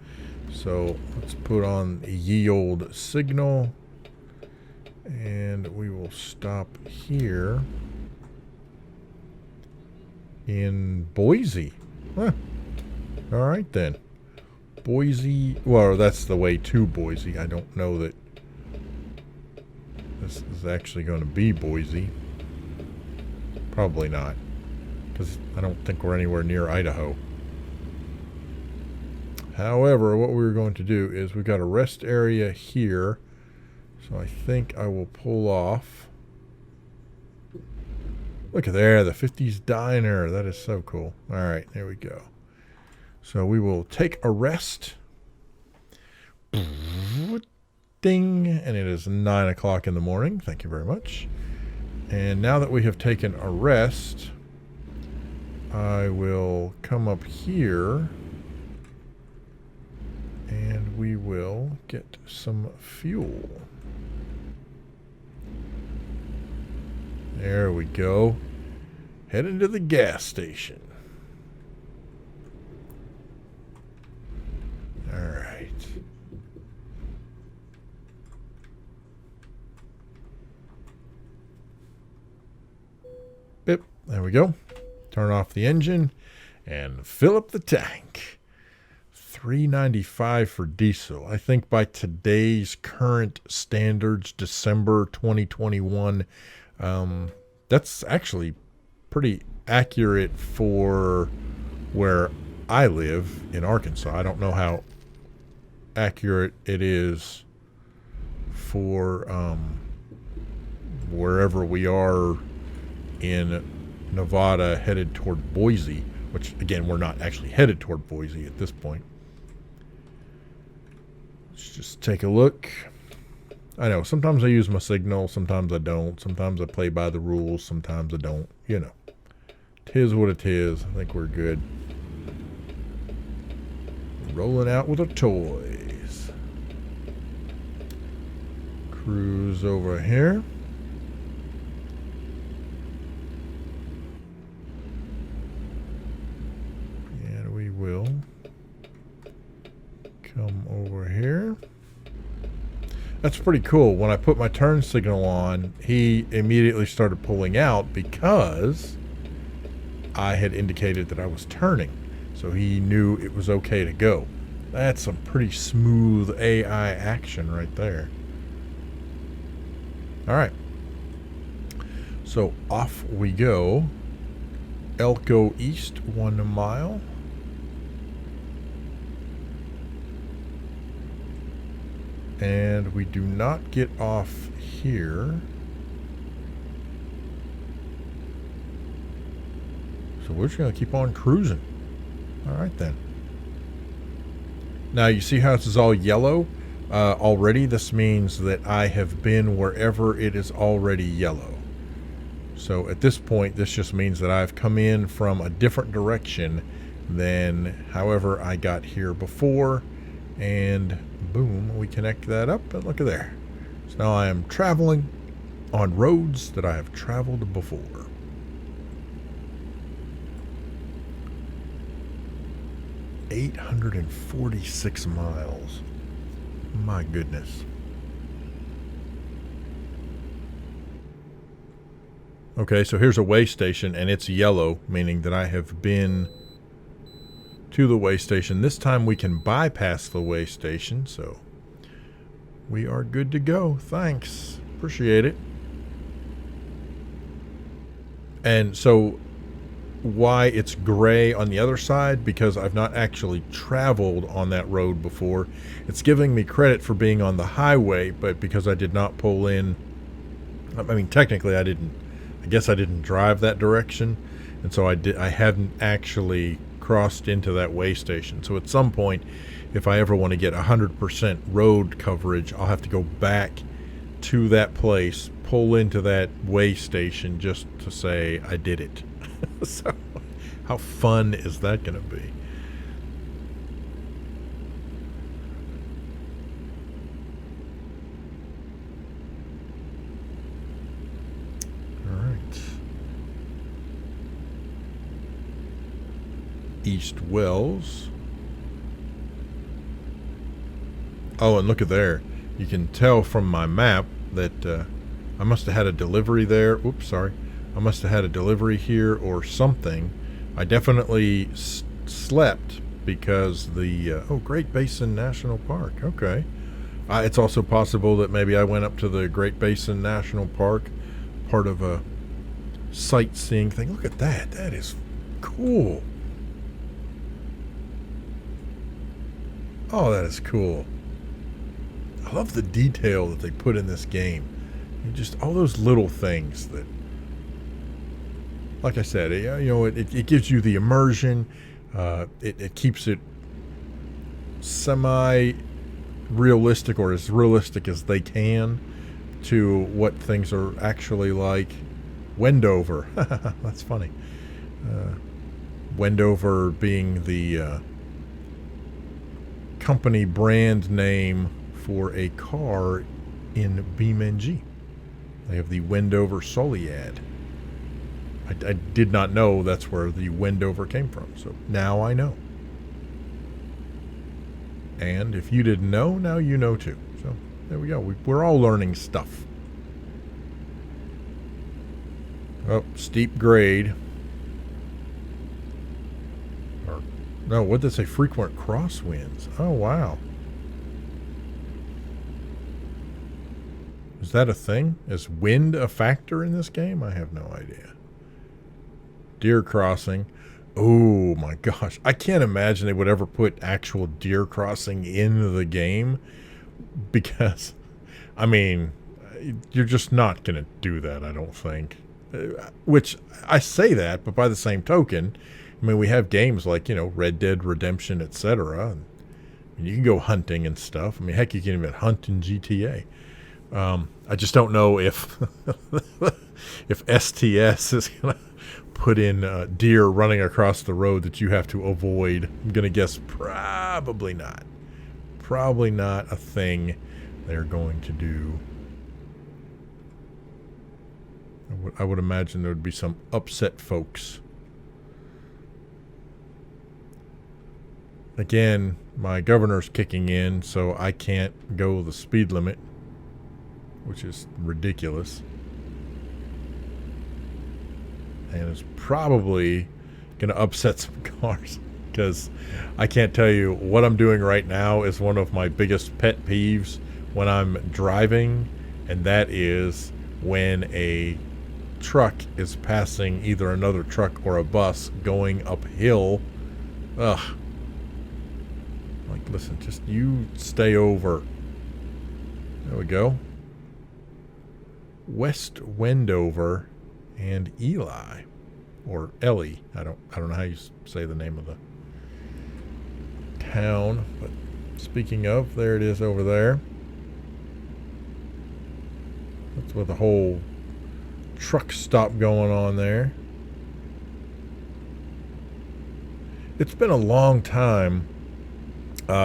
So let's put on yield signal and we will stop here in Boise. Huh. All right then. Boise, well, that's the way to Boise. I don't know that this is actually going to be Boise. Probably not, because I don't think we're anywhere near Idaho. However, what we're going to do is we've got a rest area here. So I think I will pull off. Look at there, the 50s diner. That is so cool. All right, there we go. So we will take a rest. Ding. And it is 9 o'clock in the morning. Thank you very much. And now that we have taken a rest, I will come up here and we will get some fuel. There we go. Heading to the gas station. All right. Bip. There we go. Turn off the engine and fill up the tank. $3.95 for diesel. I think by today's current standards, December 2021, that's actually pretty accurate for where I live in Arkansas. I don't know how accurate it is for wherever we are in Nevada headed toward Boise. which, again, we're not actually headed toward Boise at this point. Let's just take a look. I know, sometimes I use my signal, sometimes I don't. Sometimes I play by the rules, sometimes I don't. You know, 'tis what it is. I think we're good. Rolling out with our toys. Cruise over here. And we will come over here. That's pretty cool. When I put my turn signal on, he immediately started pulling out because I had indicated that I was turning. So he knew it was okay to go. That's some pretty smooth AI action right there. All right. So off we go. Elko East, 1 mile. And we do not get off here. So we're just going to keep on cruising. All right, then. Now, you see how this is all yellow already? This means that I have been wherever it is already yellow. So at this point, this just means that I've come in from a different direction than however I got here before. And boom, we connect that up, and look at there. So now I am traveling on roads that I have traveled before. $846 miles. My goodness. Okay, so here's a way station, and it's yellow, meaning that I have been to the way station. This time we can bypass the way station, so we are good to go. Thanks. Appreciate it. And so why it's gray on the other side, because I've not actually traveled on that road before. It's giving me credit for being on the highway, but because I did not pull in, I mean, technically I guess I didn't drive that direction, and so I hadn't actually crossed into that way station. So at some point, if I ever want to get 100% road coverage, I'll have to go back to that place, pull into that way station just to say I did it. So how fun is that going to be? All right. East Wells. Oh, and look at there. You can tell from my map that I must have had a delivery there. Oops, sorry. I must have had a delivery here or something. I definitely slept because the Great Basin National Park. Okay. It's also possible that maybe I went up to the Great Basin National Park, part of a sightseeing thing. Look at that. That is cool. Oh, that is cool. I love the detail that they put in this game. Just all those little things that, like I said, it gives you the immersion. It keeps it semi-realistic, or as realistic as they can, to what things are actually like. Wendover. That's funny. Wendover being the company brand name for a car in BeamNG. They have the Wendover Soliad. I did not know that's where the Wendover came from, so now I know. And if you didn't know, now you know too. So there we go. We're all learning stuff. Oh, steep grade. Or, no, what did it say? Frequent crosswinds. Oh, wow. Is that a thing? Is wind a factor in this game? I have no idea. Deer crossing. Oh my gosh. I can't imagine they would ever put actual deer crossing in the game, because, I mean, you're just not going to do that, I don't think. Which, I say that, but by the same token, I mean, we have games like, you know, Red Dead Redemption, etc. And you can go hunting and stuff. I mean, heck, you can even hunt in GTA. I just don't know if if STS is going to put in deer running across the road that you have to avoid. I'm going to guess probably not. Probably not a thing they're going to do. I would imagine there would be some upset folks. Again, my governor's kicking in, so I can't go the speed limit, which is ridiculous. And it's probably going to upset some cars, because I can't tell you what I'm doing right now is one of my biggest pet peeves when I'm driving, and that is when a truck is passing either another truck or a bus going uphill. Ugh. Like, listen, just you stay over. There we go. West Wendover and Eli, or Ellie. I don't know how you say the name of the town, but speaking of, there it is over there. That's with a whole truck stop going on there. It's been a long time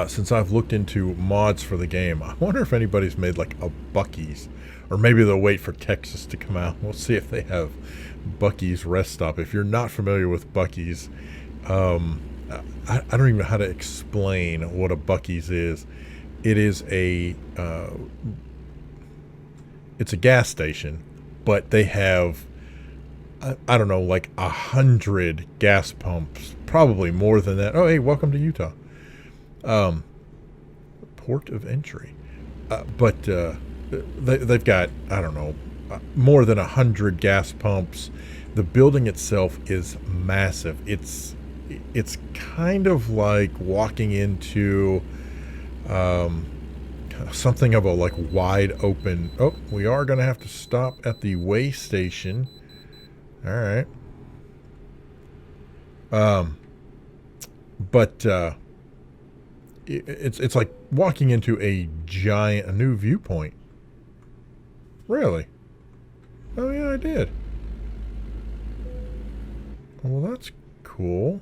since I've looked into mods for the game. I wonder if anybody's made like a Buc-ees, or maybe they'll wait for Texas to come out. We'll see if they have Buc-ees rest stop. If you're not familiar with Buc-ees, I don't even know how to explain what a Buc-ees is. It is it's a gas station, but they have, I don't know, like 100 gas pumps, probably more than that. Oh, hey, welcome to Utah. Port of entry. But they've got, I don't know, more than 100 gas pumps. The building itself is massive. It's kind of like walking into something of a like wide open. Oh, we are going to have to stop at the way station. All right. But it's like walking into a new Viewpoint. Really? Oh yeah, I did. Well, that's cool.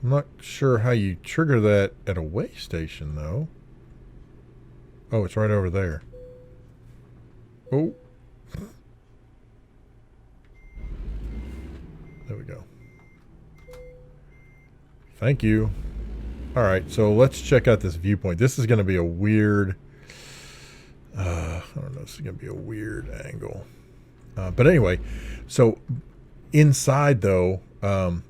I'm not sure how you trigger that at a way station, though. Oh, it's right over there. Oh. There we go. Thank you. All right, so let's check out this Viewpoint. This is going to be a weird... I don't know. This is going to be a weird angle. But anyway, so inside, though,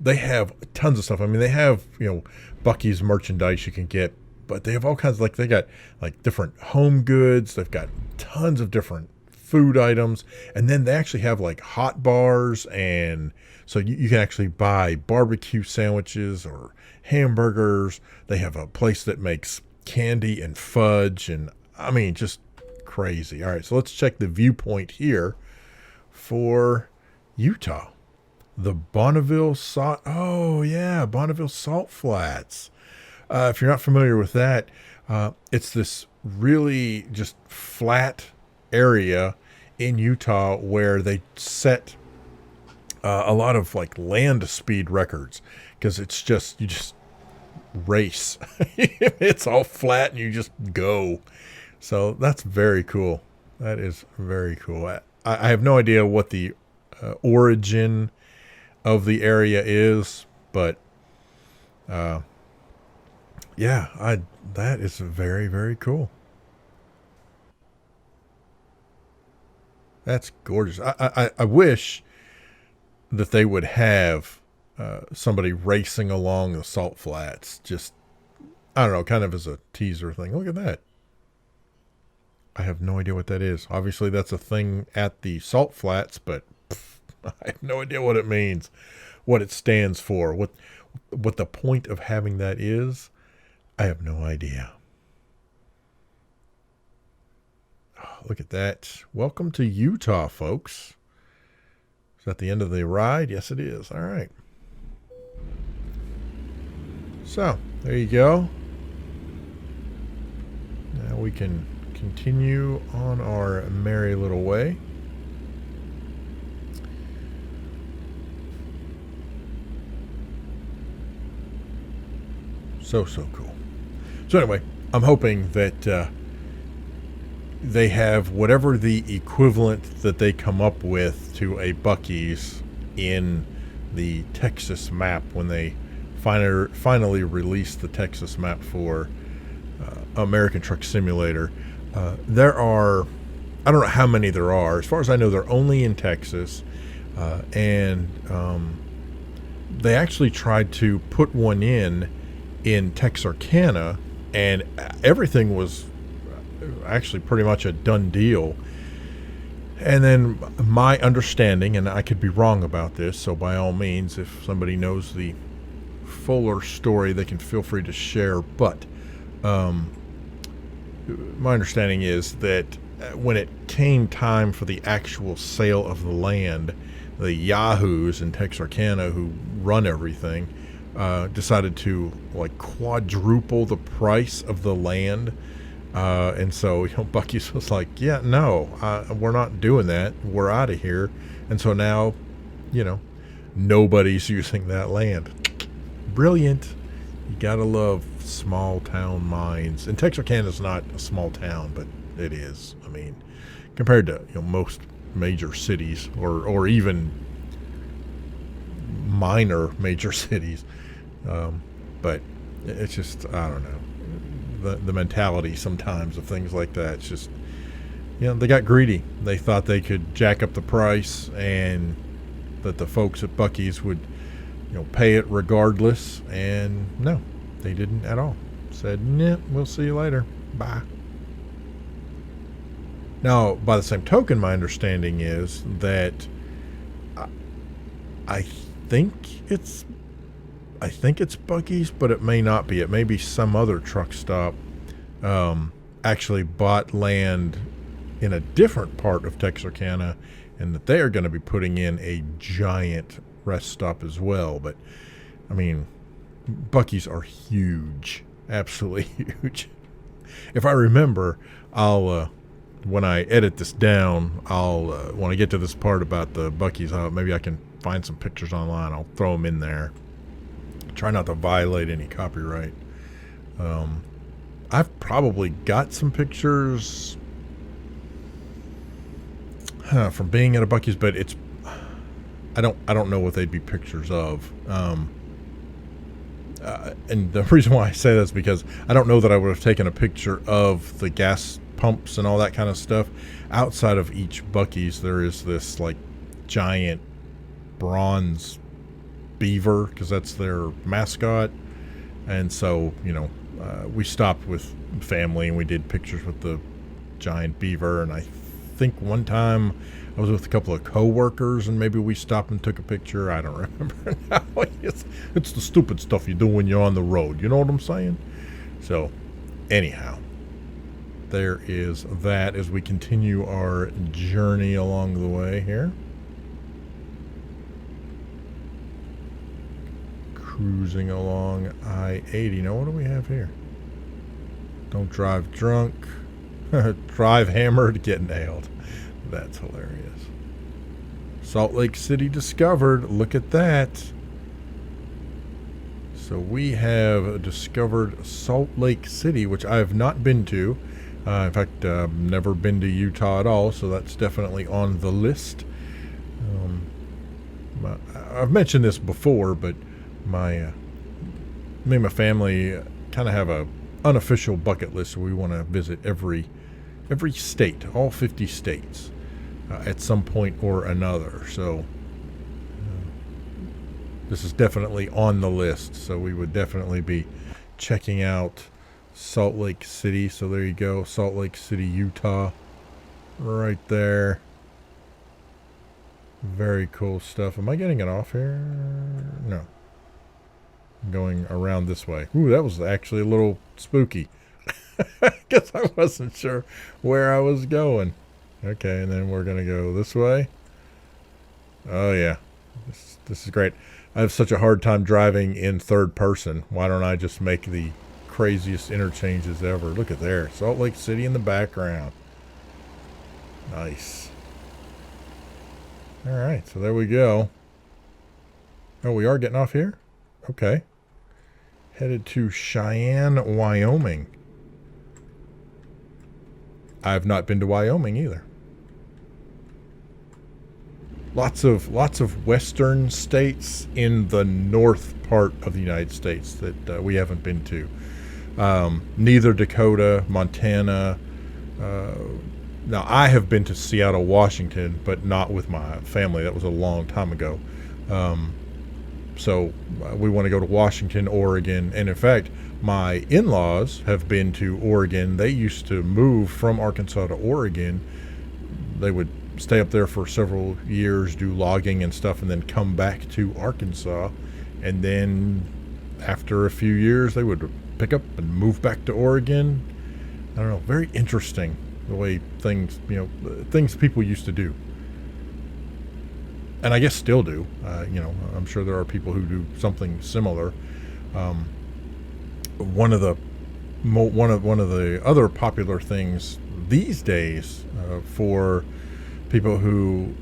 they have tons of stuff. I mean, they have, you know, Buc-ees merchandise you can get, but they have all kinds of, like, they got, like, different home goods. They've got tons of different food items. And then they actually have, like, hot bars. And so you can actually buy barbecue sandwiches or hamburgers. They have a place that makes candy and fudge. And, I mean, just crazy. All right, so let's check the Viewpoint here for Utah. The Bonneville Salt. Oh, yeah, Bonneville Salt Flats. If you're not familiar with that, it's this really just flat area in Utah where they set a lot of like land speed records, because it's just, you just race. It's all flat and you just go. So that's very cool. That is very cool. I have no idea what the origin of the area is, but yeah, that is very, very cool. That's gorgeous. I wish that they would have somebody racing along the salt flats. Just, I don't know, kind of as a teaser thing. Look at that. I have no idea what that is. Obviously, that's a thing at the salt flats, but I have no idea what it means, what it stands for, what the point of having that is. I have no idea. Oh, look at that. Welcome to Utah, folks. Is that the end of the ride? Yes, it is. All right. So, there you go. Now we can continue on our merry little way. So cool. So anyway, I'm hoping that they have whatever the equivalent that they come up with to a Buc-ees in the Texas map when they finally release the Texas map for American Truck Simulator. There are, I don't know how many there are. As far as I know, they're only in Texas. And they actually tried to put one in Texarkana, and everything was actually pretty much a done deal. And then my understanding, and I could be wrong about this, so by all means, if somebody knows the fuller story, they can feel free to share. But my understanding is that when it came time for the actual sale of the land, the yahoos in Texarkana who run everything decided to like quadruple the price of the land. And so, Buc-ees was like, yeah, no, we're not doing that. We're out of here. And so now, nobody's using that land. Brilliant. You gotta love small town minds. And Texarkana is not a small town, but it is. I mean, compared to most major cities or even minor major cities. But it's just, I don't know, the mentality sometimes of things like that. It's just, they got greedy. They thought they could jack up the price and that the folks at Buc-ees would pay it regardless. And no, they didn't at all. Said, nah, we'll see you later. Bye. Now, by the same token, my understanding is that I think it's Buc-ees, but it may not be. It may be some other truck stop actually bought land in a different part of Texarkana, and that they are going to be putting in a giant rest stop as well. But, I mean, Buc-ees are huge. Absolutely huge. If I remember, I'll... when I edit this down, I'll when I get to this part about the Buc-ees, maybe I can find some pictures online. I'll throw them in there. Try not to violate any copyright. I've probably got some pictures from being at a Buc-ees, but it's I don't know what they'd be pictures of. And the reason why I say that is because I don't know that I would have taken a picture of the gas pumps and all that kind of stuff. Outside of each Buc-ees, there is this like giant bronze beaver, because that's their mascot. And so we stopped with family and we did pictures with the giant beaver. And I think one time I was with a couple of co-workers and maybe we stopped and took a picture. I don't remember now. It's the stupid stuff you do when you're on the road, you know what I'm saying? So anyhow, there is that as we continue our journey along the way here. Cruising along I-80. Now, what do we have here? Don't drive drunk. Drive hammered, get nailed. That's hilarious. Salt Lake City discovered. Look at that. So we have discovered Salt Lake City, which I have not been to. In fact, I've never been to Utah at all, so that's definitely on the list. I've mentioned this before, but me and my family kind of have a unofficial bucket list. We want to visit every state, all 50 states, at some point or another. So this is definitely on the list. So we would definitely be checking out Salt Lake City. So there you go, Salt Lake City, Utah, right there. Very cool stuff. Am I getting it off here? No. I'm going around this way. Ooh, that was actually a little spooky. Because I wasn't sure where I was going. Okay, and then we're going to go this way. Oh, yeah. This is great. I have such a hard time driving in third person. Why don't I just make the craziest interchanges ever? Look at there. Salt Lake City in the background. Nice. All right, so there we go. Oh, we are getting off here? Okay. Headed to Cheyenne, Wyoming. I've not been to Wyoming either. Lots of western states in the north part of the United States that we haven't been to. Neither Dakota, Montana. Now, I have been to Seattle, Washington, but not with my family. That was a long time ago. So we want to go to Washington, Oregon. And in fact, my in-laws have been to Oregon. They used to move from Arkansas to Oregon. They would stay up there for several years, do logging and stuff, and then come back to Arkansas. And then after a few years, they would pick up and move back to Oregon. I don't know, very interesting the way things, things people used to do. And I guess still do. I'm sure there are people who do something similar. One of the other popular things these days for people who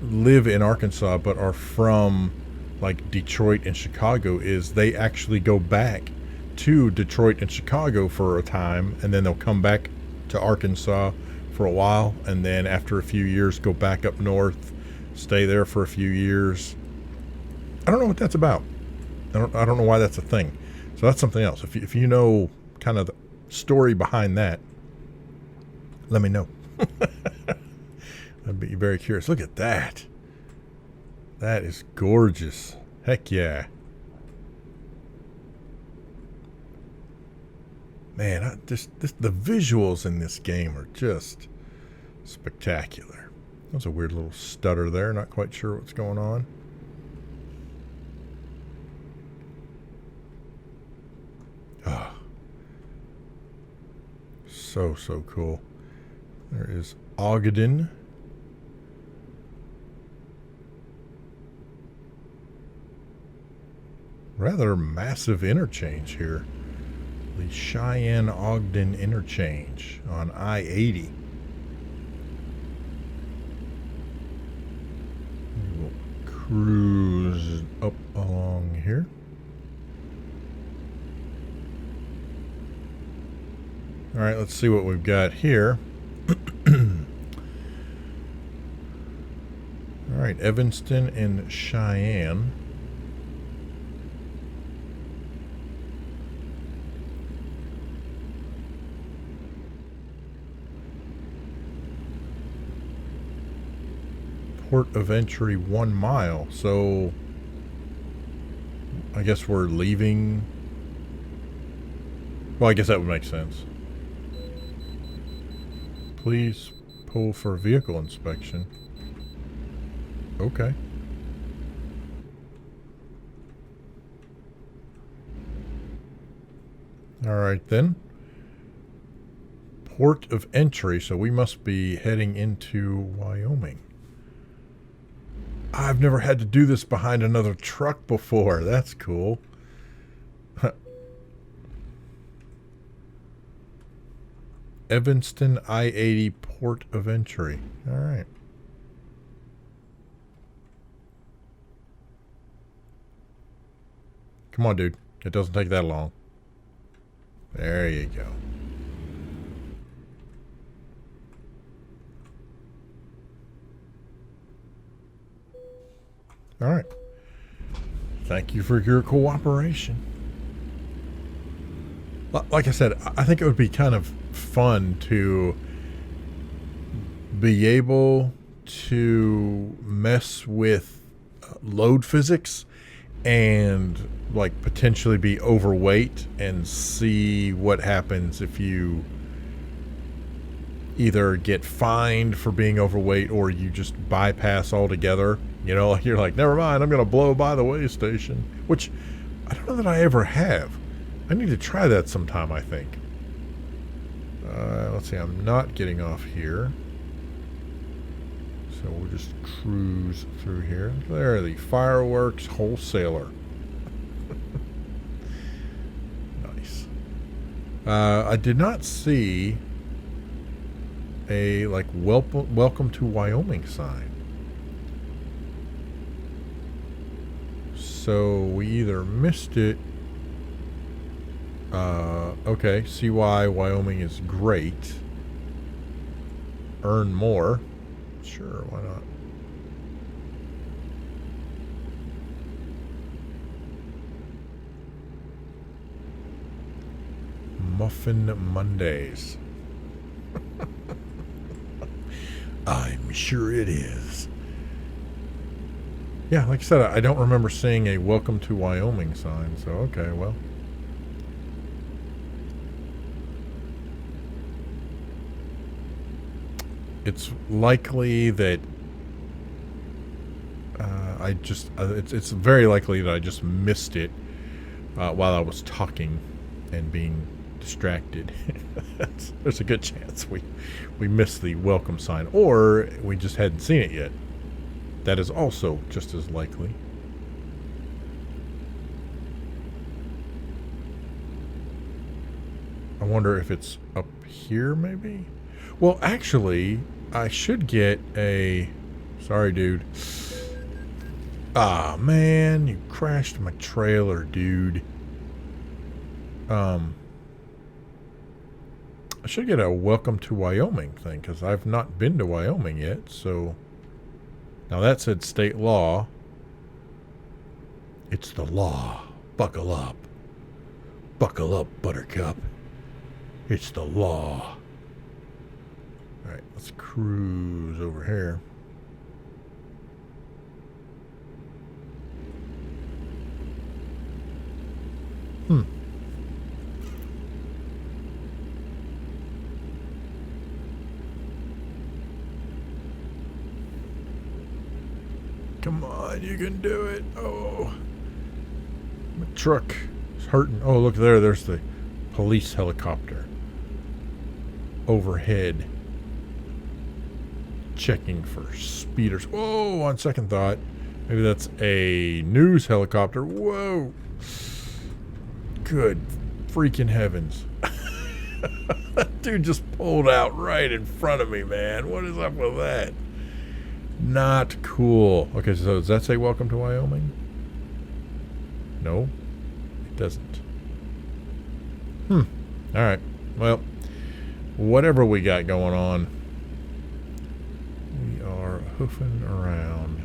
live in Arkansas but are from like Detroit and Chicago is they actually go back to Detroit and Chicago for a time, and then they'll come back to Arkansas for a while, and then after a few years go back up north, stay there for a few years. I don't know what that's about. I don't know why that's a thing. So that's something else. If you know kind of the story behind that, let me know. I'd be very curious. Look at that. That is gorgeous. Heck yeah. Man, the visuals in this game are just spectacular. That was a weird little stutter there. Not quite sure what's going on. Ah, so cool. There is Ogden. Rather massive interchange here. The Cheyenne-Ogden interchange on I-80. We'll cruise up along here. All right, let's see what we've got here. All right, Evanston and Cheyenne. Port of entry 1 mile, so I guess we're leaving. Well, I guess that would make sense. Please pull for vehicle inspection. Okay. All right then. Port of entry, so we must be heading into Wyoming. I've never had to do this behind another truck before. That's cool. Evanston I-80 port of entry. All right. Come on, dude. It doesn't take that long. There you go. All right. Thank you for your cooperation. Like I said, I think it would be kind of fun to be able to mess with load physics and like potentially be overweight and see what happens if you either get fined for being overweight or you just bypass altogether. You know, you're like, never mind, I'm going to blow by the way station, which I don't know that I ever have. I need to try that sometime, I think. Let's see, I'm not getting off here. So we'll just cruise through here. There, the fireworks wholesaler. Nice. I did not see a like welcome to Wyoming sign. So we either missed it. Okay, see why Wyoming is great. Earn more. Sure, why not? Muffin Mondays. I'm sure it is. Yeah, like I said, I don't remember seeing a welcome to Wyoming sign, so okay, well. It's likely that it's very likely that I just missed it while I was talking and being distracted. There's a good chance we missed the welcome sign, or we just hadn't seen it yet. That is also just as likely. I wonder if it's up here, maybe? Well, actually, I should get a... Sorry, dude. Ah, man, you crashed my trailer, dude. I should get a welcome to Wyoming thing, because I've not been to Wyoming yet, so... Now, that said state law. It's the law. Buckle up. Buckle up, Buttercup. It's the law. Alright, let's cruise over here. Come on, you can do it. Oh. My truck is hurting. Oh, look there. There's the police helicopter. Overhead. Checking for speeders. Whoa, on second thought. Maybe that's a news helicopter. Whoa. Good freaking heavens. That dude just pulled out right in front of me, man. What is up with that? Not cool. Okay, so does that say welcome to Wyoming? No, it doesn't. Alright. Well, whatever we got going on, we are hoofing around.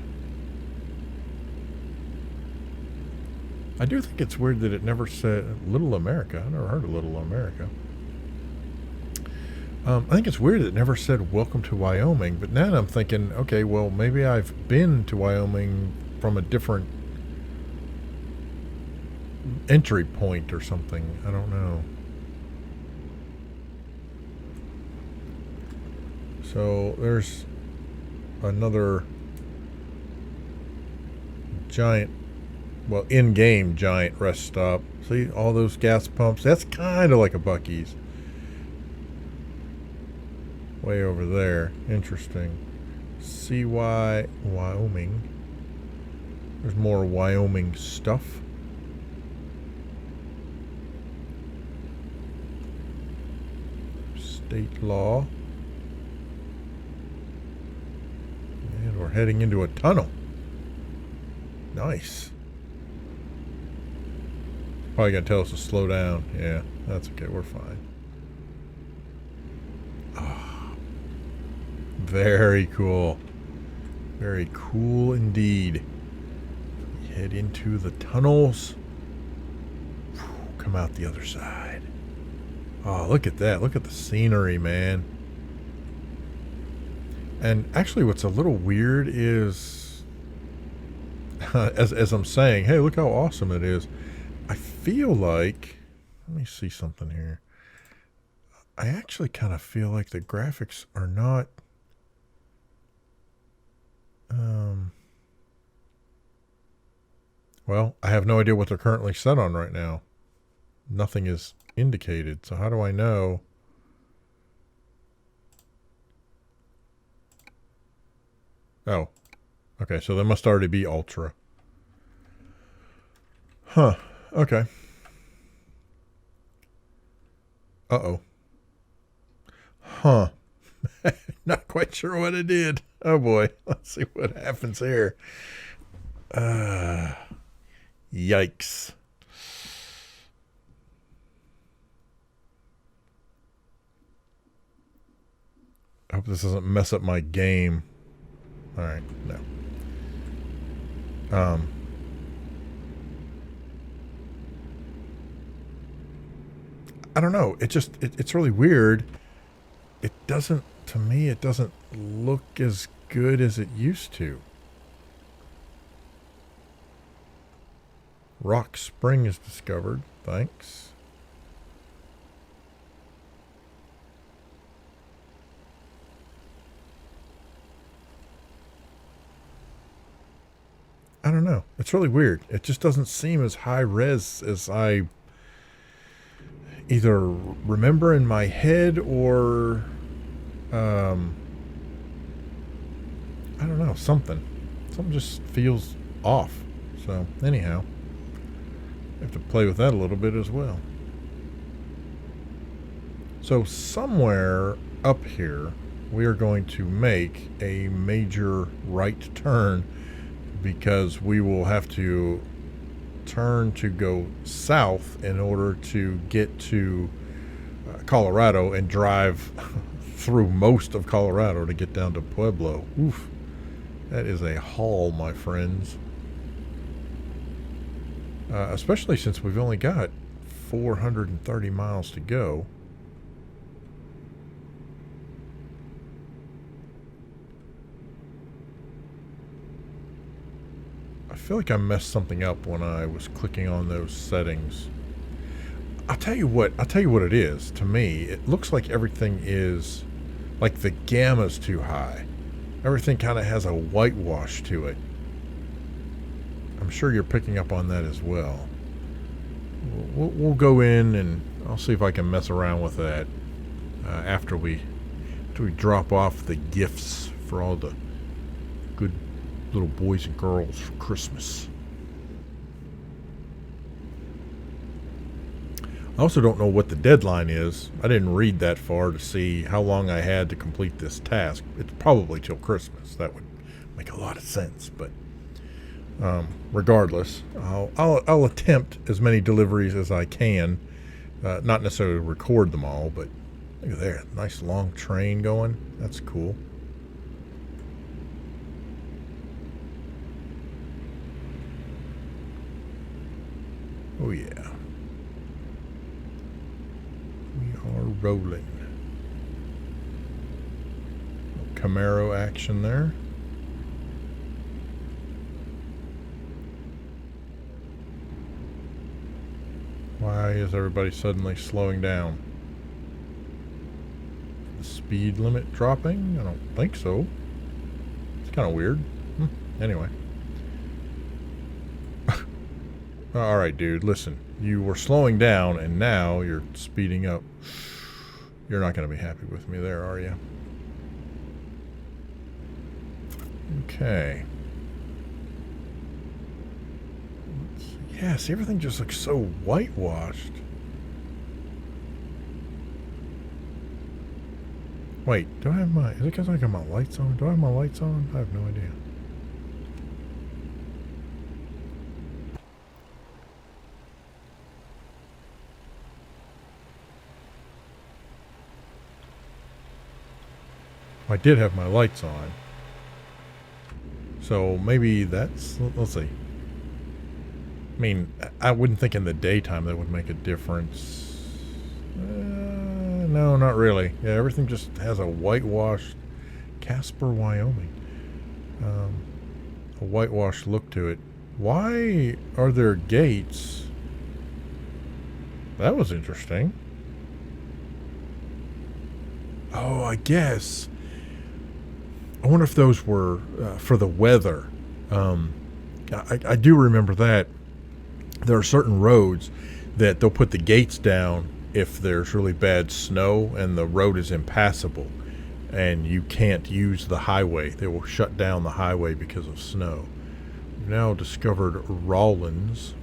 I do think it's weird that it never said Little America. I never heard of Little America. I think it's weird that it never said welcome to Wyoming, but now I'm thinking, okay, well, maybe I've been to Wyoming from a different entry point or something. I don't know. So there's another giant, well, in-game giant rest stop. See all those gas pumps? That's kind of like a Buc-ees. Way over there. Interesting. CY Wyoming. There's more Wyoming stuff. State law. And we're heading into a tunnel. Nice. Probably gonna tell us to slow down. Yeah, that's okay. We're fine. Very cool. Very cool indeed. Head into the tunnels. Come out the other side. Oh, look at that. Look at the scenery, man. And actually what's a little weird is as I'm saying, hey, look how awesome it is. I feel like, let me see something here. I actually kind of feel like the graphics are not well, I have no idea what they're currently set on right now. Nothing is indicated. So how do I know? Oh. Okay, so they must already be ultra. Huh. Okay. Uh-oh. Huh. Not quite sure what it did. Oh boy. Let's see what happens here. Yikes. I hope this doesn't mess up my game. Alright, no. I don't know. It's really weird. It doesn't, to me, it doesn't look as good as it used to. Rock Spring is discovered. Thanks. I don't know. It's really weird. It just doesn't seem as high res as I either remember in my head or I don't know, something just feels off. So anyhow, I have to play with that a little bit as well. So somewhere up here we are going to make a major right turn, because we will have to turn to go south in order to get to Colorado and drive through most of Colorado to get down to Pueblo. Oof. That is a haul, my friends. Especially since we've only got 430 miles to go. I feel like I messed something up when I was clicking on those settings. I'll tell you what it is. To me, it looks like everything is, like the gamma's too high. Everything kind of has a whitewash to it. I'm sure you're picking up on that as well. We'll go in and I'll see if I can mess around with that after we drop off the gifts for all the good little boys and girls for Christmas. I also don't know what the deadline is. I didn't read that far to see how long I had to complete this task. It's probably till Christmas. That would make a lot of sense. But regardless, I'll attempt as many deliveries as I can. Not necessarily record them all, but look at there. Nice long train going. That's cool. Oh yeah. We are rolling. Camaro action there. Why is everybody suddenly slowing down? The speed limit dropping? I don't think so. It's kind of weird. Anyway. Alright, dude, listen. You were slowing down, and now you're speeding up. You're not going to be happy with me there, are you? Okay. Yeah, see, everything just looks so whitewashed. Wait, do I have my... Is it because I got my lights on? Do I have my lights on? I have no idea. I did have my lights on. So maybe that's... Let's see. I mean, I wouldn't think in the daytime that would make a difference. No, not really. Yeah, everything just has a whitewashed... Casper, Wyoming. A whitewashed look to it. Why are there gates? That was interesting. Oh, I guess... I wonder if those were for the weather. I do remember that. There are certain roads that they'll put the gates down if there's really bad snow and the road is impassable. and you can't use the highway. They will shut down the highway because of snow. We've now discovered Rawlins.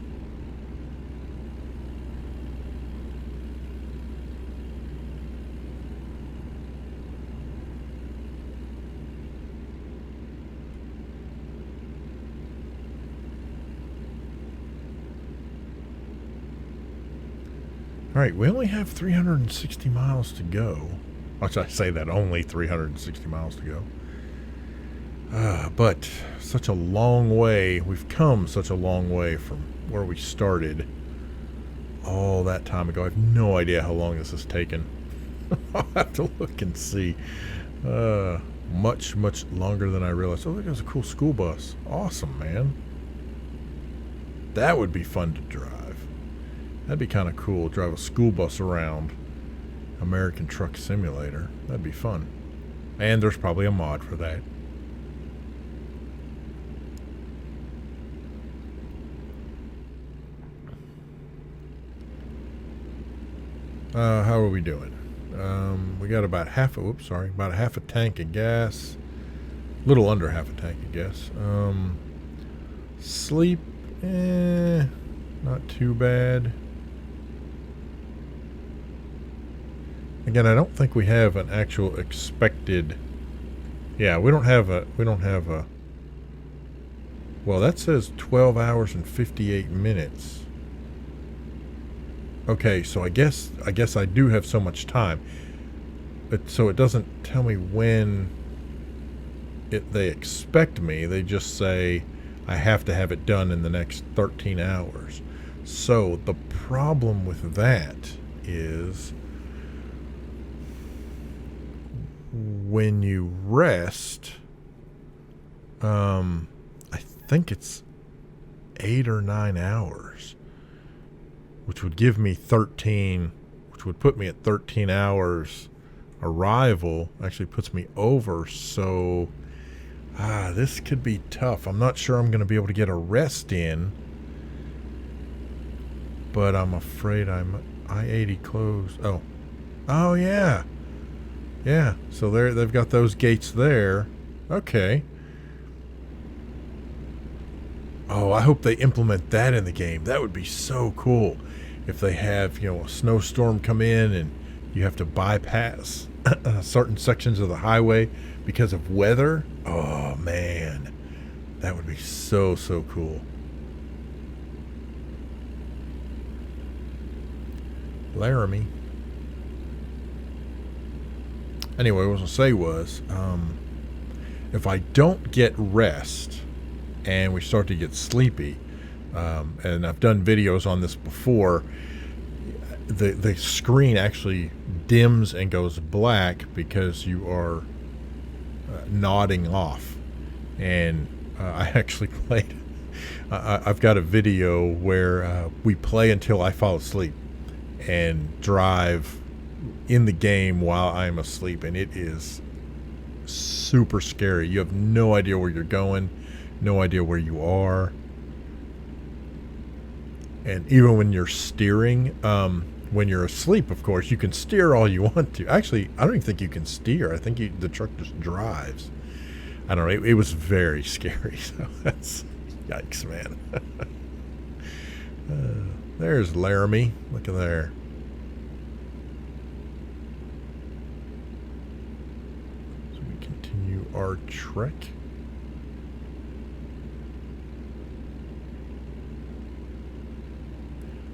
All right, we only have 360 miles to go. Which I say that only 360 miles to go. But such a long way. We've come such a long way from where we started all that time ago. I have no idea how long this has taken. I'll have to look and see. Much, much longer than I realized. Oh, look, there's a cool school bus. Awesome, man. That would be fun to drive. That'd be kind of cool. Drive a school bus around American Truck Simulator. That'd be fun. And there's probably a mod for that. How are we doing? We got about half a, about a half a tank of gas. A little under half a tank of gas. Sleep, not too bad. Again, I don't think we have an actual expected. Yeah, we don't have a. Well, that says 12 hours and 58 minutes. Okay, so I guess I do have so much time. But so it doesn't tell me when they expect me. They just say I have to have it done in the next 13 hours. So the problem with that is when you rest, I think it's 8 or 9 hours, which would give me 13, which would put me at 13 hours arrival. Actually puts me over. So this could be tough. I'm not sure I'm going to be able to get a rest in, but I'm afraid I'm I-80 closed. Oh yeah. Yeah, so they've got those gates there. Okay. Oh, I hope they implement that in the game. That would be so cool if they have, a snowstorm come in and you have to bypass certain sections of the highway because of weather. Oh, man. That would be so, so cool. Laramie. Anyway, what I was going to say was, if I don't get rest and we start to get sleepy, and I've done videos on this before, the screen actually dims and goes black because you are nodding off. And I actually played, I've got a video where we play until I fall asleep and drive in the game while I'm asleep, and it is super scary. You have no idea where you're going, no idea where you are, and even when you're steering, when you're asleep, of course, you can steer all you want to. Actually, I don't even think you can steer. I think the truck just drives. I don't know. It was very scary. So that's yikes, man. There's Laramie. Look at there. Our trek.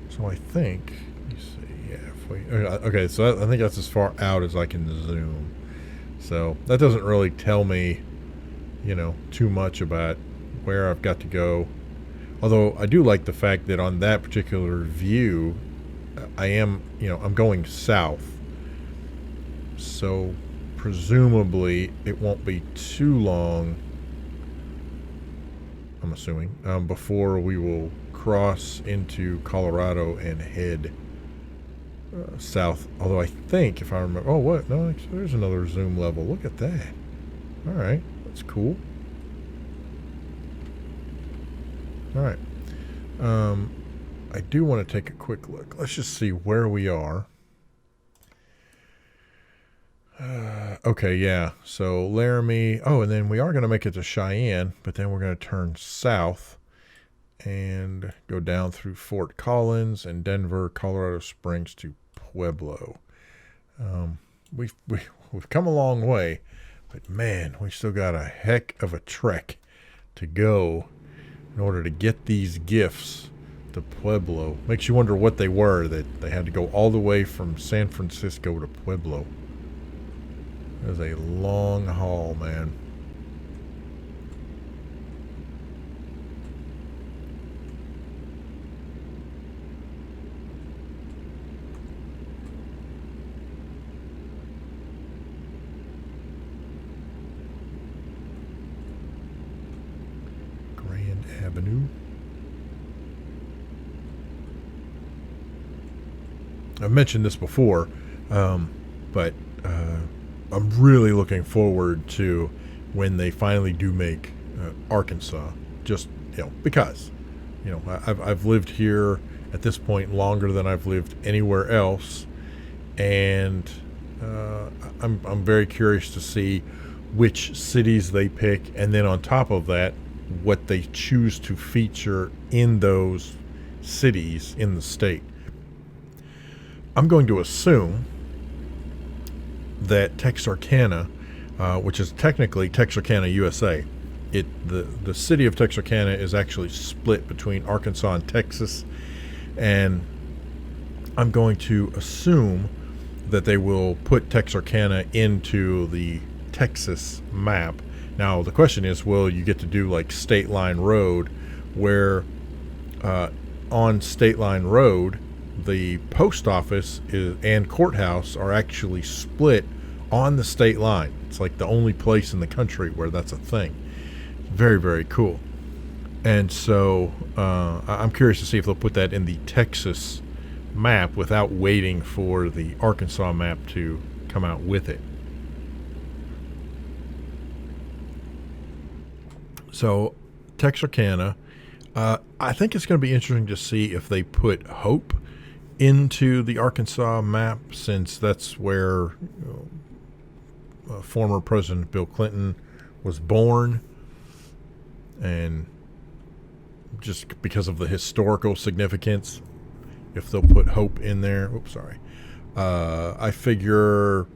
So I think, let me see, yeah, if we, okay, so I think that's as far out as I can zoom. So that doesn't really tell me, too much about where I've got to go. Although I do like the fact that on that particular view, I am, I'm going south. So presumably it won't be too long, I'm assuming, before we will cross into Colorado and head south. Although I think, if I remember, oh, what? No, there's another zoom level. Look at that. All right, that's cool. All right. I do want to take a quick look. Let's just see where we are. Okay, yeah. So Laramie. Oh, and then we are going to make it to Cheyenne, but then we're going to turn south and go down through Fort Collins and Denver, Colorado Springs to Pueblo. We've come a long way, but man, we still got a heck of a trek to go in order to get these gifts to Pueblo. Makes you wonder what they were, that they had to go all the way from San Francisco to Pueblo. It was a long haul, man. Grand Avenue. I've mentioned this before, but I'm really looking forward to when they finally do make Arkansas. Just because I've lived here at this point longer than I've lived anywhere else, and I'm very curious to see which cities they pick, and then on top of that, what they choose to feature in those cities in the state. I'm going to assume that Texarkana, which is technically Texarkana, USA, the city of Texarkana is actually split between Arkansas and Texas, and I'm going to assume that they will put Texarkana into the Texas map. Now the question is, will you get to do like State Line Road, where on State Line Road the post office and courthouse are actually split on the state line. It's like the only place in the country where that's a thing. Very, very cool. And so I'm curious to see if they'll put that in the Texas map without waiting for the Arkansas map to come out with it. So Texarkana, I think it's going to be interesting to see if they put Hope into the Arkansas map, since that's where former President Bill Clinton was born, and just because of the historical significance, if they'll put Hope in there. Oops, sorry. I figure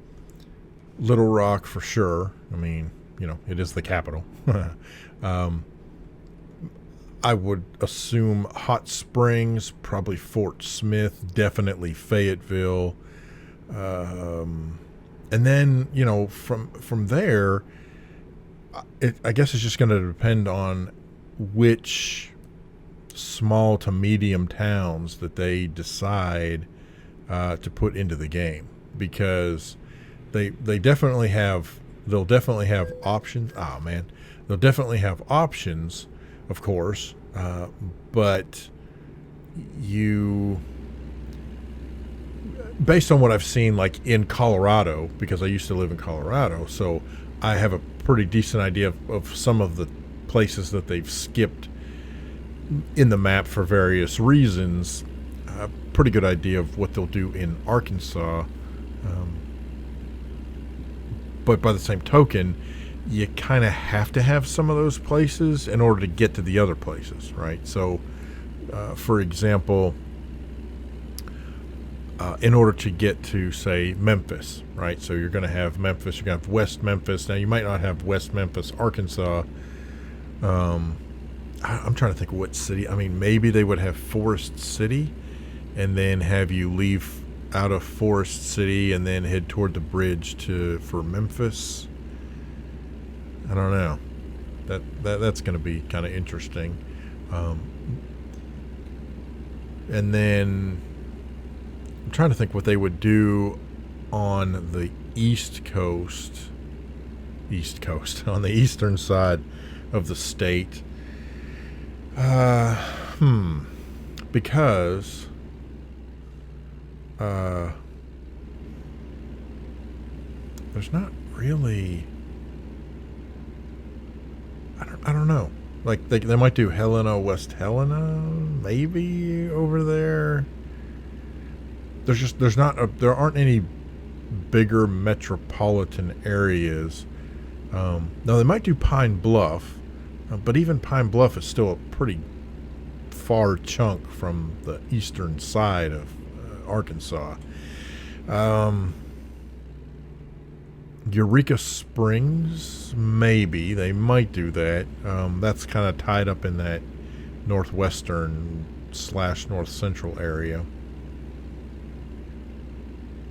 Little Rock for sure. I mean, it is the capital. I would assume Hot Springs, probably Fort Smith, definitely Fayetteville, and then from there, I guess it's just going to depend on which small to medium towns that they decide to put into the game, because they'll definitely have options. Oh man, they'll definitely have options, of course, but based on what I've seen, like in Colorado, because I used to live in Colorado, so I have a pretty decent idea of some of the places that they've skipped in the map for various reasons. A pretty good idea of what they'll do in Arkansas, but by the same token, you kind of have to have some of those places in order to get to the other places, right? So, for example, in order to get to, say, Memphis, right? So you're going to have Memphis, you're going to have West Memphis. Now, you might not have West Memphis, Arkansas. I'm trying to think of what city. I mean, maybe they would have Forest City and then have you leave out of Forest City and then head toward the bridge for Memphis. I don't know. That's going to be kind of interesting. And then I'm trying to think what they would do on the East Coast, on the eastern side of the state. Because there's not really, I don't know. Like they might do Helena, West Helena, maybe over there. There aren't any bigger metropolitan areas. Now, they might do Pine Bluff, but even Pine Bluff is still a pretty far chunk from the eastern side of Arkansas. Eureka Springs, maybe. They might do that. That's kind of tied up in that northwestern / north central area.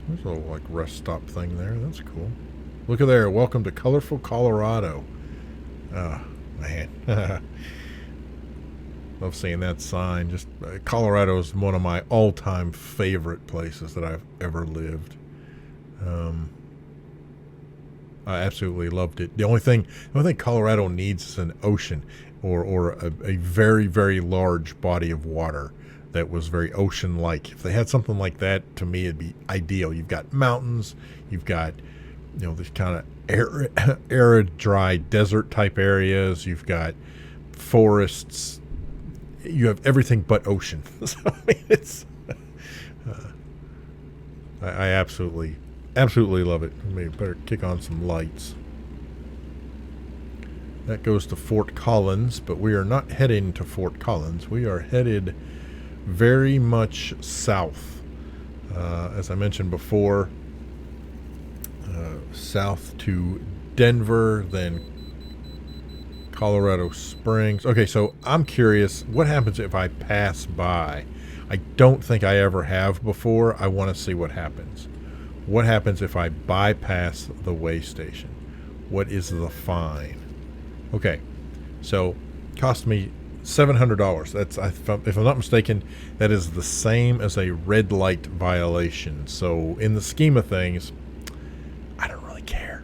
There's a little like rest stop thing there. That's cool. Look at there. Welcome to colorful Colorado. Oh, man. Love seeing that sign. Just Colorado is one of my all-time favorite places that I've ever lived. I absolutely loved it. The only thing Colorado needs is an ocean or a very, very large body of water that was very ocean-like. If they had something like that, to me, it'd be ideal. You've got mountains, you've got, this kind of arid, dry desert type areas. You've got forests. You have everything but ocean. So, I mean, it's I absolutely love it. Maybe better kick on some lights. That goes to Fort Collins, but we are not heading to Fort Collins. We are headed very much south. As I mentioned before, south to Denver, then Colorado Springs. Okay, so I'm curious, what happens if I pass by? I don't think I ever have before. I want to see what happens. What happens if I bypass the way station? What is the fine? Okay, so cost me $700. That's, if I'm not mistaken, that is the same as a red light violation. So in the scheme of things, I don't really care.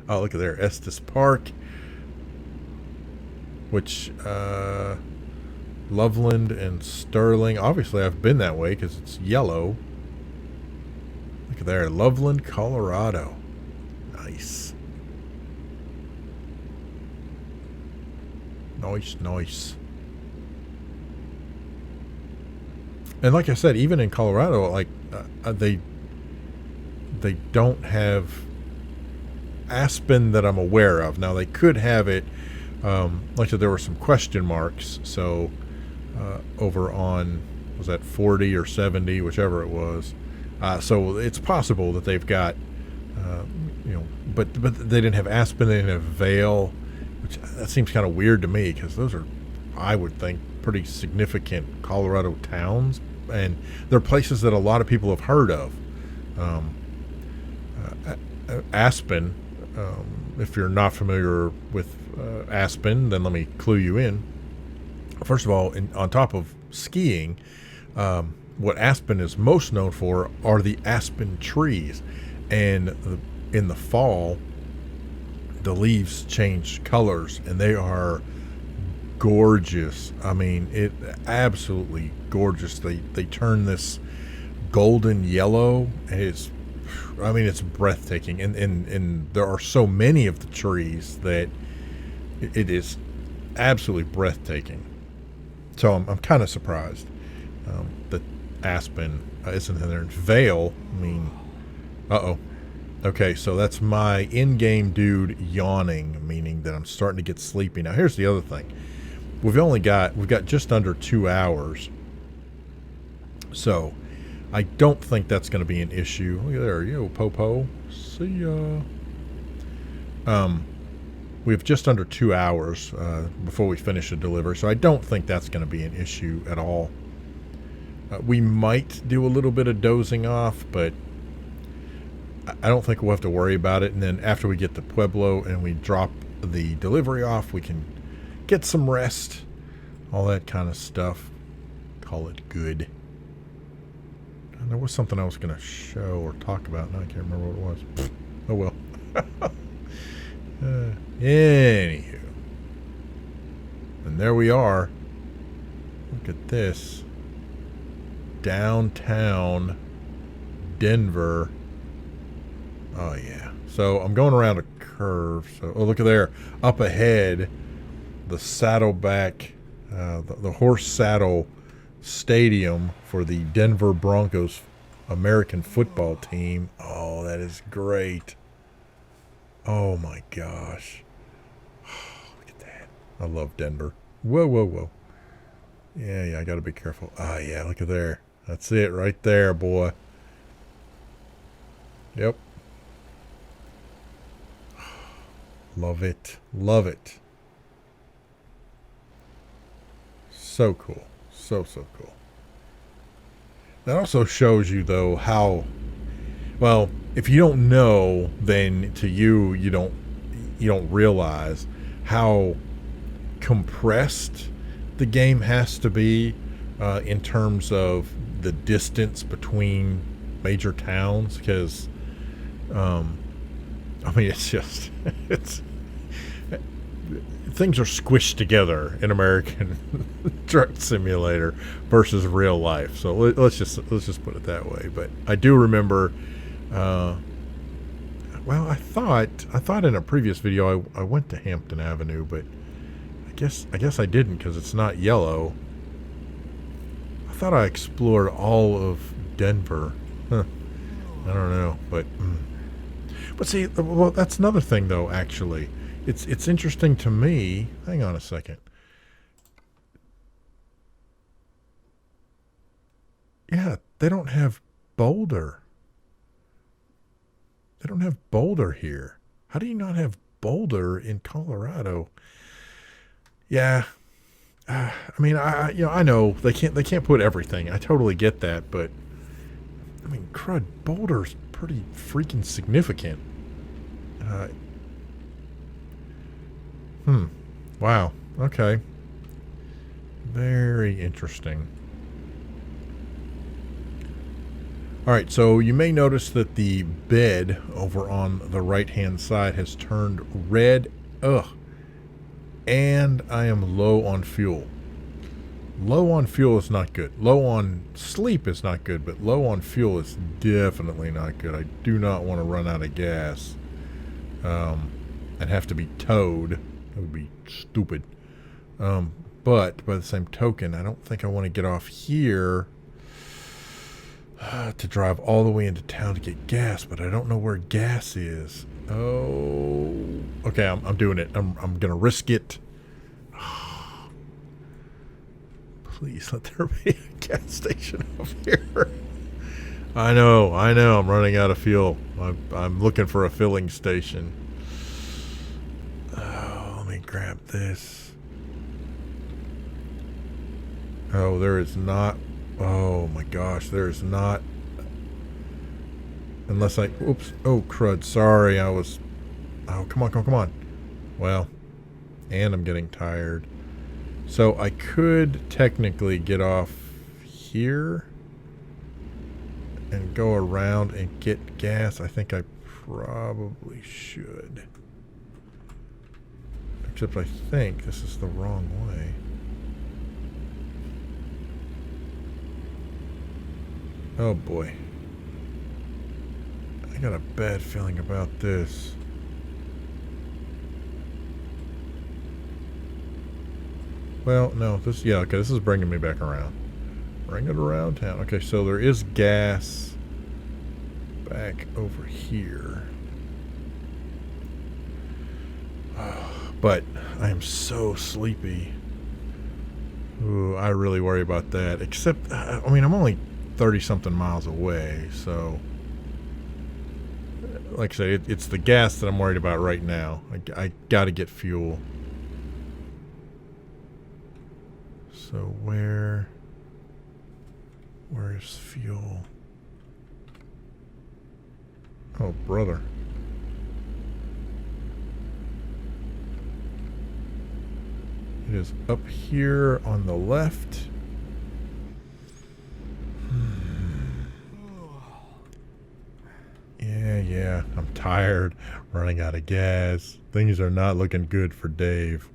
Oh, look at there, Estes Park, which Loveland and Sterling. Obviously, I've been that way because it's yellow. Look at there, Loveland, Colorado. Nice. Nice. And like I said, even in Colorado, like they don't have aspen that I'm aware of. Now they could have it. Like I said, there were some question marks. So over on, was that 40 or 70, whichever it was. So it's possible that they've got, but they didn't have aspen. They didn't have Vail. Which, that seems kind of weird to me because those are, I would think, pretty significant Colorado towns, and they're places that a lot of people have heard of. Aspen, if you're not familiar with Aspen, then let me clue you in. First of all, on top of skiing, what Aspen is most known for are the aspen trees, and in the fall, the leaves change colors and they are gorgeous. I mean, it absolutely gorgeous. They turn this golden yellow, and it's breathtaking. And there are so many of the trees that it is absolutely breathtaking. So I'm kind of surprised that aspen isn't in there. Vail, I mean, okay, so that's my in-game dude yawning, meaning that I'm starting to get sleepy. Now, here's the other thing. We've got just under 2 hours. So, I don't think that's going to be an issue. Look at there, yo, Popo. See ya. We have just under 2 hours before we finish the delivery, so I don't think that's going to be an issue at all. We might do a little bit of dozing off, but I don't think we'll have to worry about it. And then after we get to Pueblo and we drop the delivery off, we can get some rest, all that kind of stuff. Call it good. And there was something I was going to show or talk about. Now I can't remember what it was. Oh well. Anywho. And there we are. Look at this. Downtown Denver. Oh, yeah. So I'm going around a curve. So, oh, look at there. Up ahead, the Saddleback, the horse saddle stadium for the Denver Broncos American football team. Oh, that is great. Oh my gosh. Look at that. I love Denver. Whoa, whoa, whoa. Yeah, I gotta be careful. Ah, yeah, look at there. That's it right there, boy. Yep. Love it. Love it. So cool. So cool. That also shows you, though, how... Well, if you don't know, then to you don't realize how compressed the game has to be in terms of the distance between major towns, because I mean, it's just things are squished together in American Truck Simulator versus real life. So let's just put it that way. But I do remember. Well, I thought in a previous video I went to Hampton Avenue, but I guess I didn't, because it's not yellow. I thought I explored all of Denver. Huh. I don't know, but see, well, that's another thing though. Actually, it's interesting to me. Hang on a second. Yeah, they don't have Boulder. They don't have Boulder here. How do you not have Boulder in Colorado? Yeah, I mean, I know they can't put everything. I totally get that, but I mean, crud, Boulder's pretty freaking significant. Wow. Okay. Very interesting. All right, so you may notice that the bed over on the right-hand side has turned red. Ugh. And I am low on fuel. Low on fuel is not good. Low on sleep is not good, but low on fuel is definitely not good. I do not want to run out of gas and have to be towed. That would be stupid. But by the same token, I don't think I want to get off here to drive all the way into town to get gas, but I don't know where gas is. Oh, okay, I'm doing it. I'm gonna risk it. Please let there be a gas station up here. I know. I'm running out of fuel. I'm looking for a filling station. Oh, let me grab this. Oh, there is not. Oh my gosh, there's not. Unless I. Oops. Oh, crud. Sorry, I was. Oh, come on. Well, and I'm getting tired. So I could technically get off here and go around and get gas. I think I probably should. Except I think this is the wrong way. Oh boy. I got a bad feeling about this. Well, no, this, yeah, okay, this is bringing me back around. Bring it around town. Okay, so there is gas back over here. But I am so sleepy. Ooh, I really worry about that. Except, I mean, I'm only 30-something miles away, so... Like I say, it's the gas that I'm worried about right now. I gotta get fuel. So where is fuel? Oh, brother. It is up here on the left. Yeah, I'm tired, running out of gas. Things are not looking good for Dave.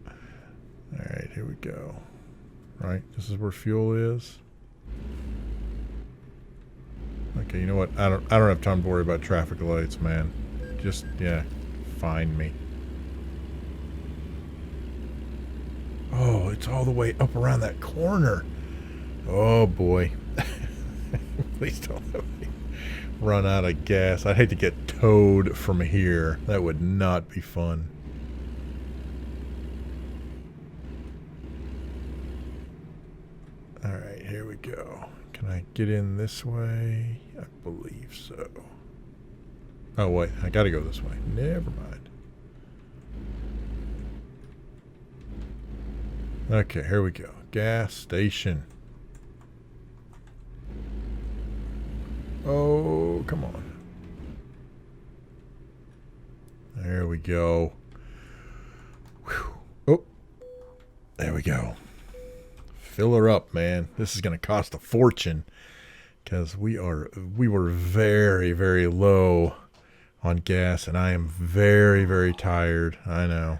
All right, here we go. Right, this is where fuel is. Okay, you know what? I don't have time to worry about traffic lights, man. Just, yeah, find me. Oh, it's all the way up around that corner. Oh boy. Please don't let me. run out of gas. I'd hate to get towed from here. That would not be fun. Alright, here we go. Can I get in this way? I believe so. Oh, wait. I gotta go this way. Never mind. Okay, here we go. Gas station. Oh, come on. There we go. Whew. Oh, there we go. Fill her up, man. This is going to cost a fortune because we were very, very low on gas, and I am very, very tired. I know.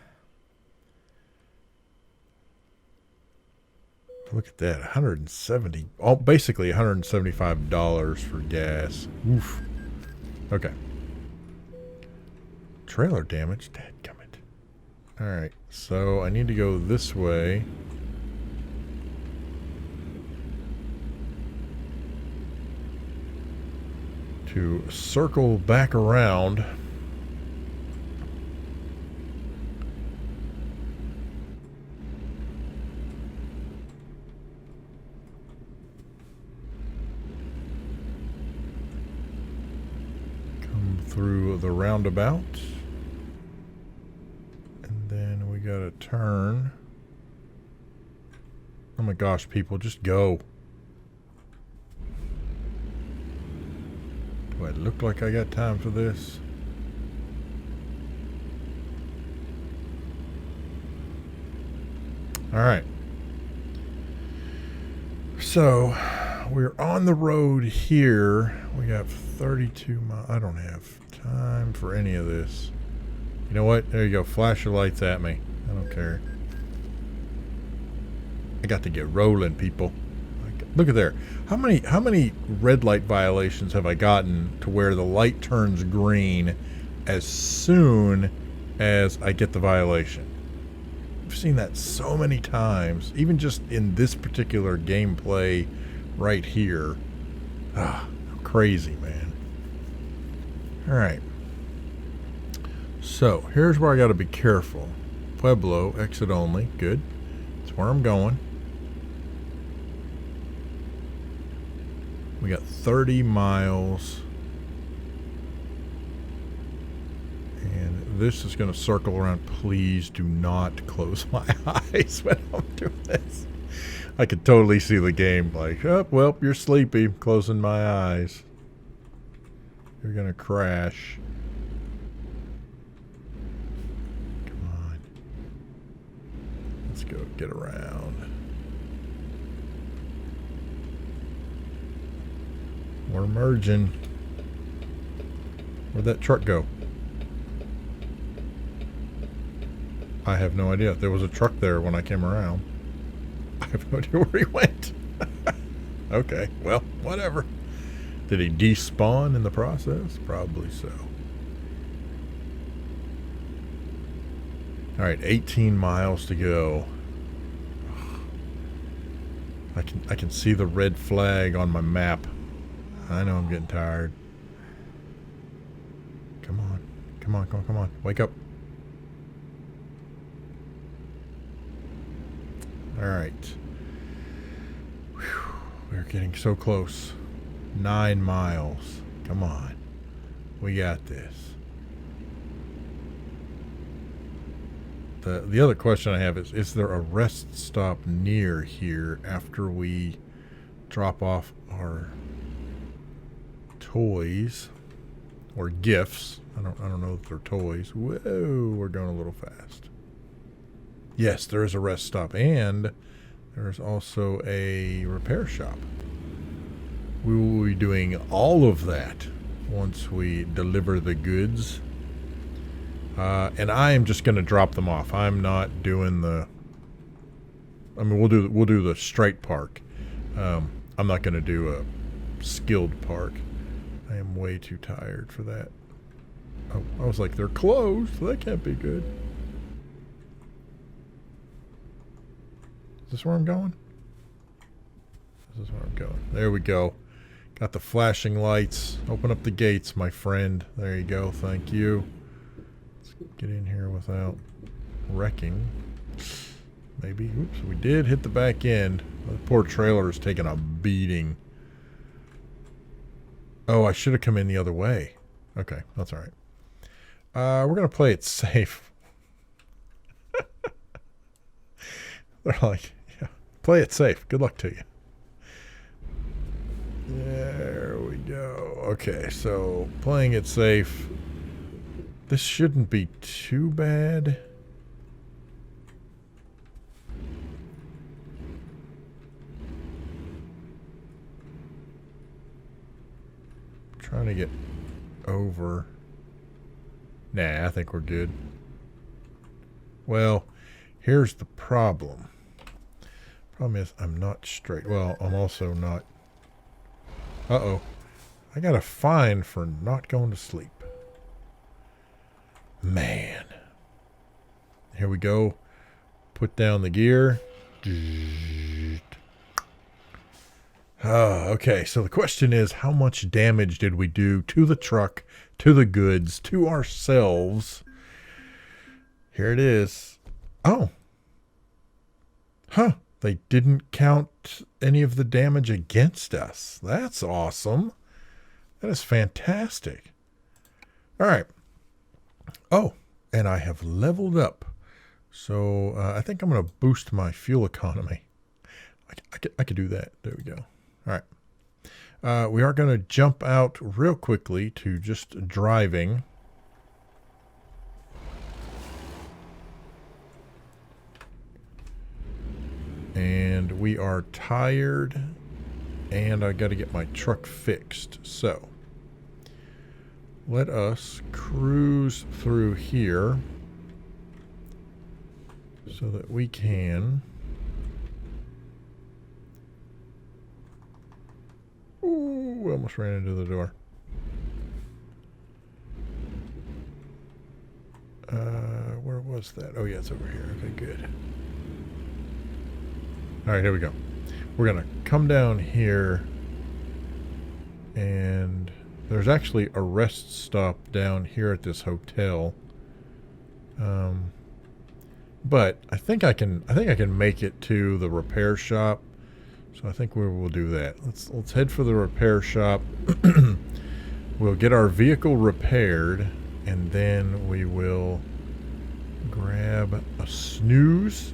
Look at that, 170, basically $175 for gas. Oof. Okay. Trailer damage, dadgummit. Alright, so I need to go this way. To circle back around. Through the roundabout, and then we gotta turn. Oh my gosh, people, just go. Do I look like I got time for this? Alright, so we're on the road here. We got 32 miles. I don't have time for any of this. You know what? There you go. Flash your lights at me. I don't care. I got to get rolling, people. Look at there. How many red light violations have I gotten to where the light turns green as soon as I get the violation? I've seen that so many times, even just in this particular gameplay right here. Ah, crazy, man. All right. So here's where I got to be careful. Pueblo, exit only. Good. That's where I'm going. We got 30 miles. And this is going to circle around. Please do not close my eyes when I'm doing this. I could totally see the game like, oh, well, you're sleepy. I'm closing my eyes. You're going to crash. Come on. Let's go get around. We're merging. Where'd that truck go? I have no idea. There was a truck there when I came around. I have no idea where he went. Okay, well, whatever. Did he despawn in the process? Probably so. All right, 18 miles to go. I can see the red flag on my map. I know I'm getting tired. Come on. Come on, come on, come on. Wake up. All right. Whew. We're getting so close. 9 miles. Come on. We got this. The other question I have is there a rest stop near here after we drop off our toys or gifts? I don't know if they're toys. Whoa, we're going a little fast. Yes, there is a rest stop, and there's also a repair shop. We will be doing all of that once we deliver the goods. And I am just going to drop them off. I'm not doing the... I mean, we'll do the straight park. I'm not going to do a skilled park. I am way too tired for that. Oh, I was like, they're closed. That can't be good. Is this where I'm going? This is where I'm going. There we go. Got the flashing lights. Open up the gates, my friend. There you go. Thank you. Let's get in here without wrecking. Maybe. Oops, we did hit the back end. The poor trailer is taking a beating. Oh, I should have come in the other way. Okay, that's all right. We're going to play it safe. They're like, yeah, play it safe. Good luck to you. There we go. Okay, so playing it safe. This shouldn't be too bad. Trying to get over. Nah, I think we're good. Well, here's the problem. Problem is I'm not straight. Well, I'm also not. Uh-oh. I got a fine for not going to sleep. Man. Here we go. Put down the gear. Okay, so the question is, how much damage did we do to the truck, to the goods, to ourselves? Here it is. Oh. Huh. They didn't count any of the damage against us. That's awesome. That is fantastic. All right. Oh, and I have leveled up. So I think I'm going to boost my fuel economy. I could do that. There we go. All right. We are going to jump out real quickly to just driving. And we are tired. And I got to get my truck fixed. So let us cruise through here so that we can... Ooh, almost ran into the door. Where was that? Oh, yeah, it's over here. Okay, good. All right, here we go. We're going to come down here, and there's actually a rest stop down here at this hotel. But I think I can make it to the repair shop. So I think we will do that. Let's head for the repair shop. We'll get our vehicle repaired, and then we will grab a snooze,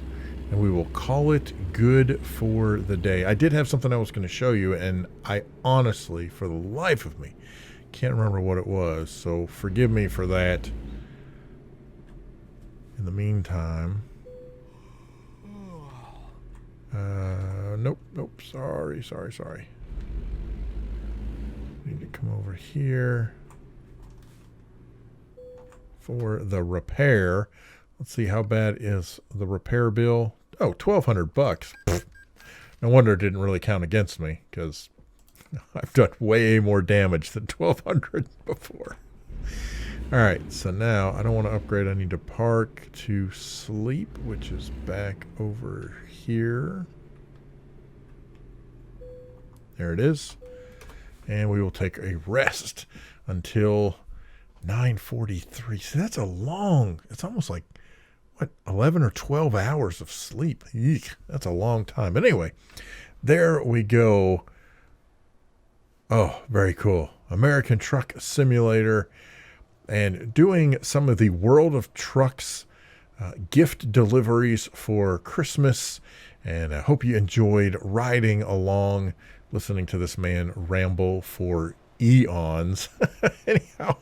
and we will call it good for the day. I did have something I was going to show you, and I honestly, for the life of me, can't remember what it was. So forgive me for that. In the meantime... Nope. Sorry. Need to come over here for the repair. Let's see, how bad is the repair bill? Oh, $1,200. No wonder it didn't really count against me, because I've done way more damage than $1,200 before. All right, so now I don't want to upgrade. I need to park to sleep, which is back over here. There it is. And we will take a rest until 9:43. See, that's a long, it's almost like, what, 11 or 12 hours of sleep. Eek, that's a long time. But anyway, there we go. Oh, very cool. American Truck Simulator. And doing some of the World of Trucks gift deliveries for Christmas. And I hope you enjoyed riding along, listening to this man ramble for eons. Anyhow,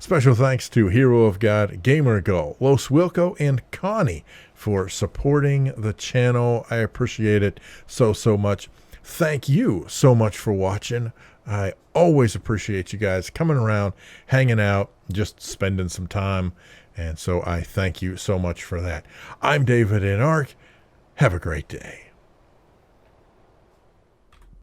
special thanks to Hero of God, Gamer Gull, Los Wilco, and Connie for supporting the channel. I appreciate it so much. Thank you so much for watching. I always appreciate you guys coming around, hanging out, just spending some time. And so I thank you so much for that. I'm davidinark. Have a great day.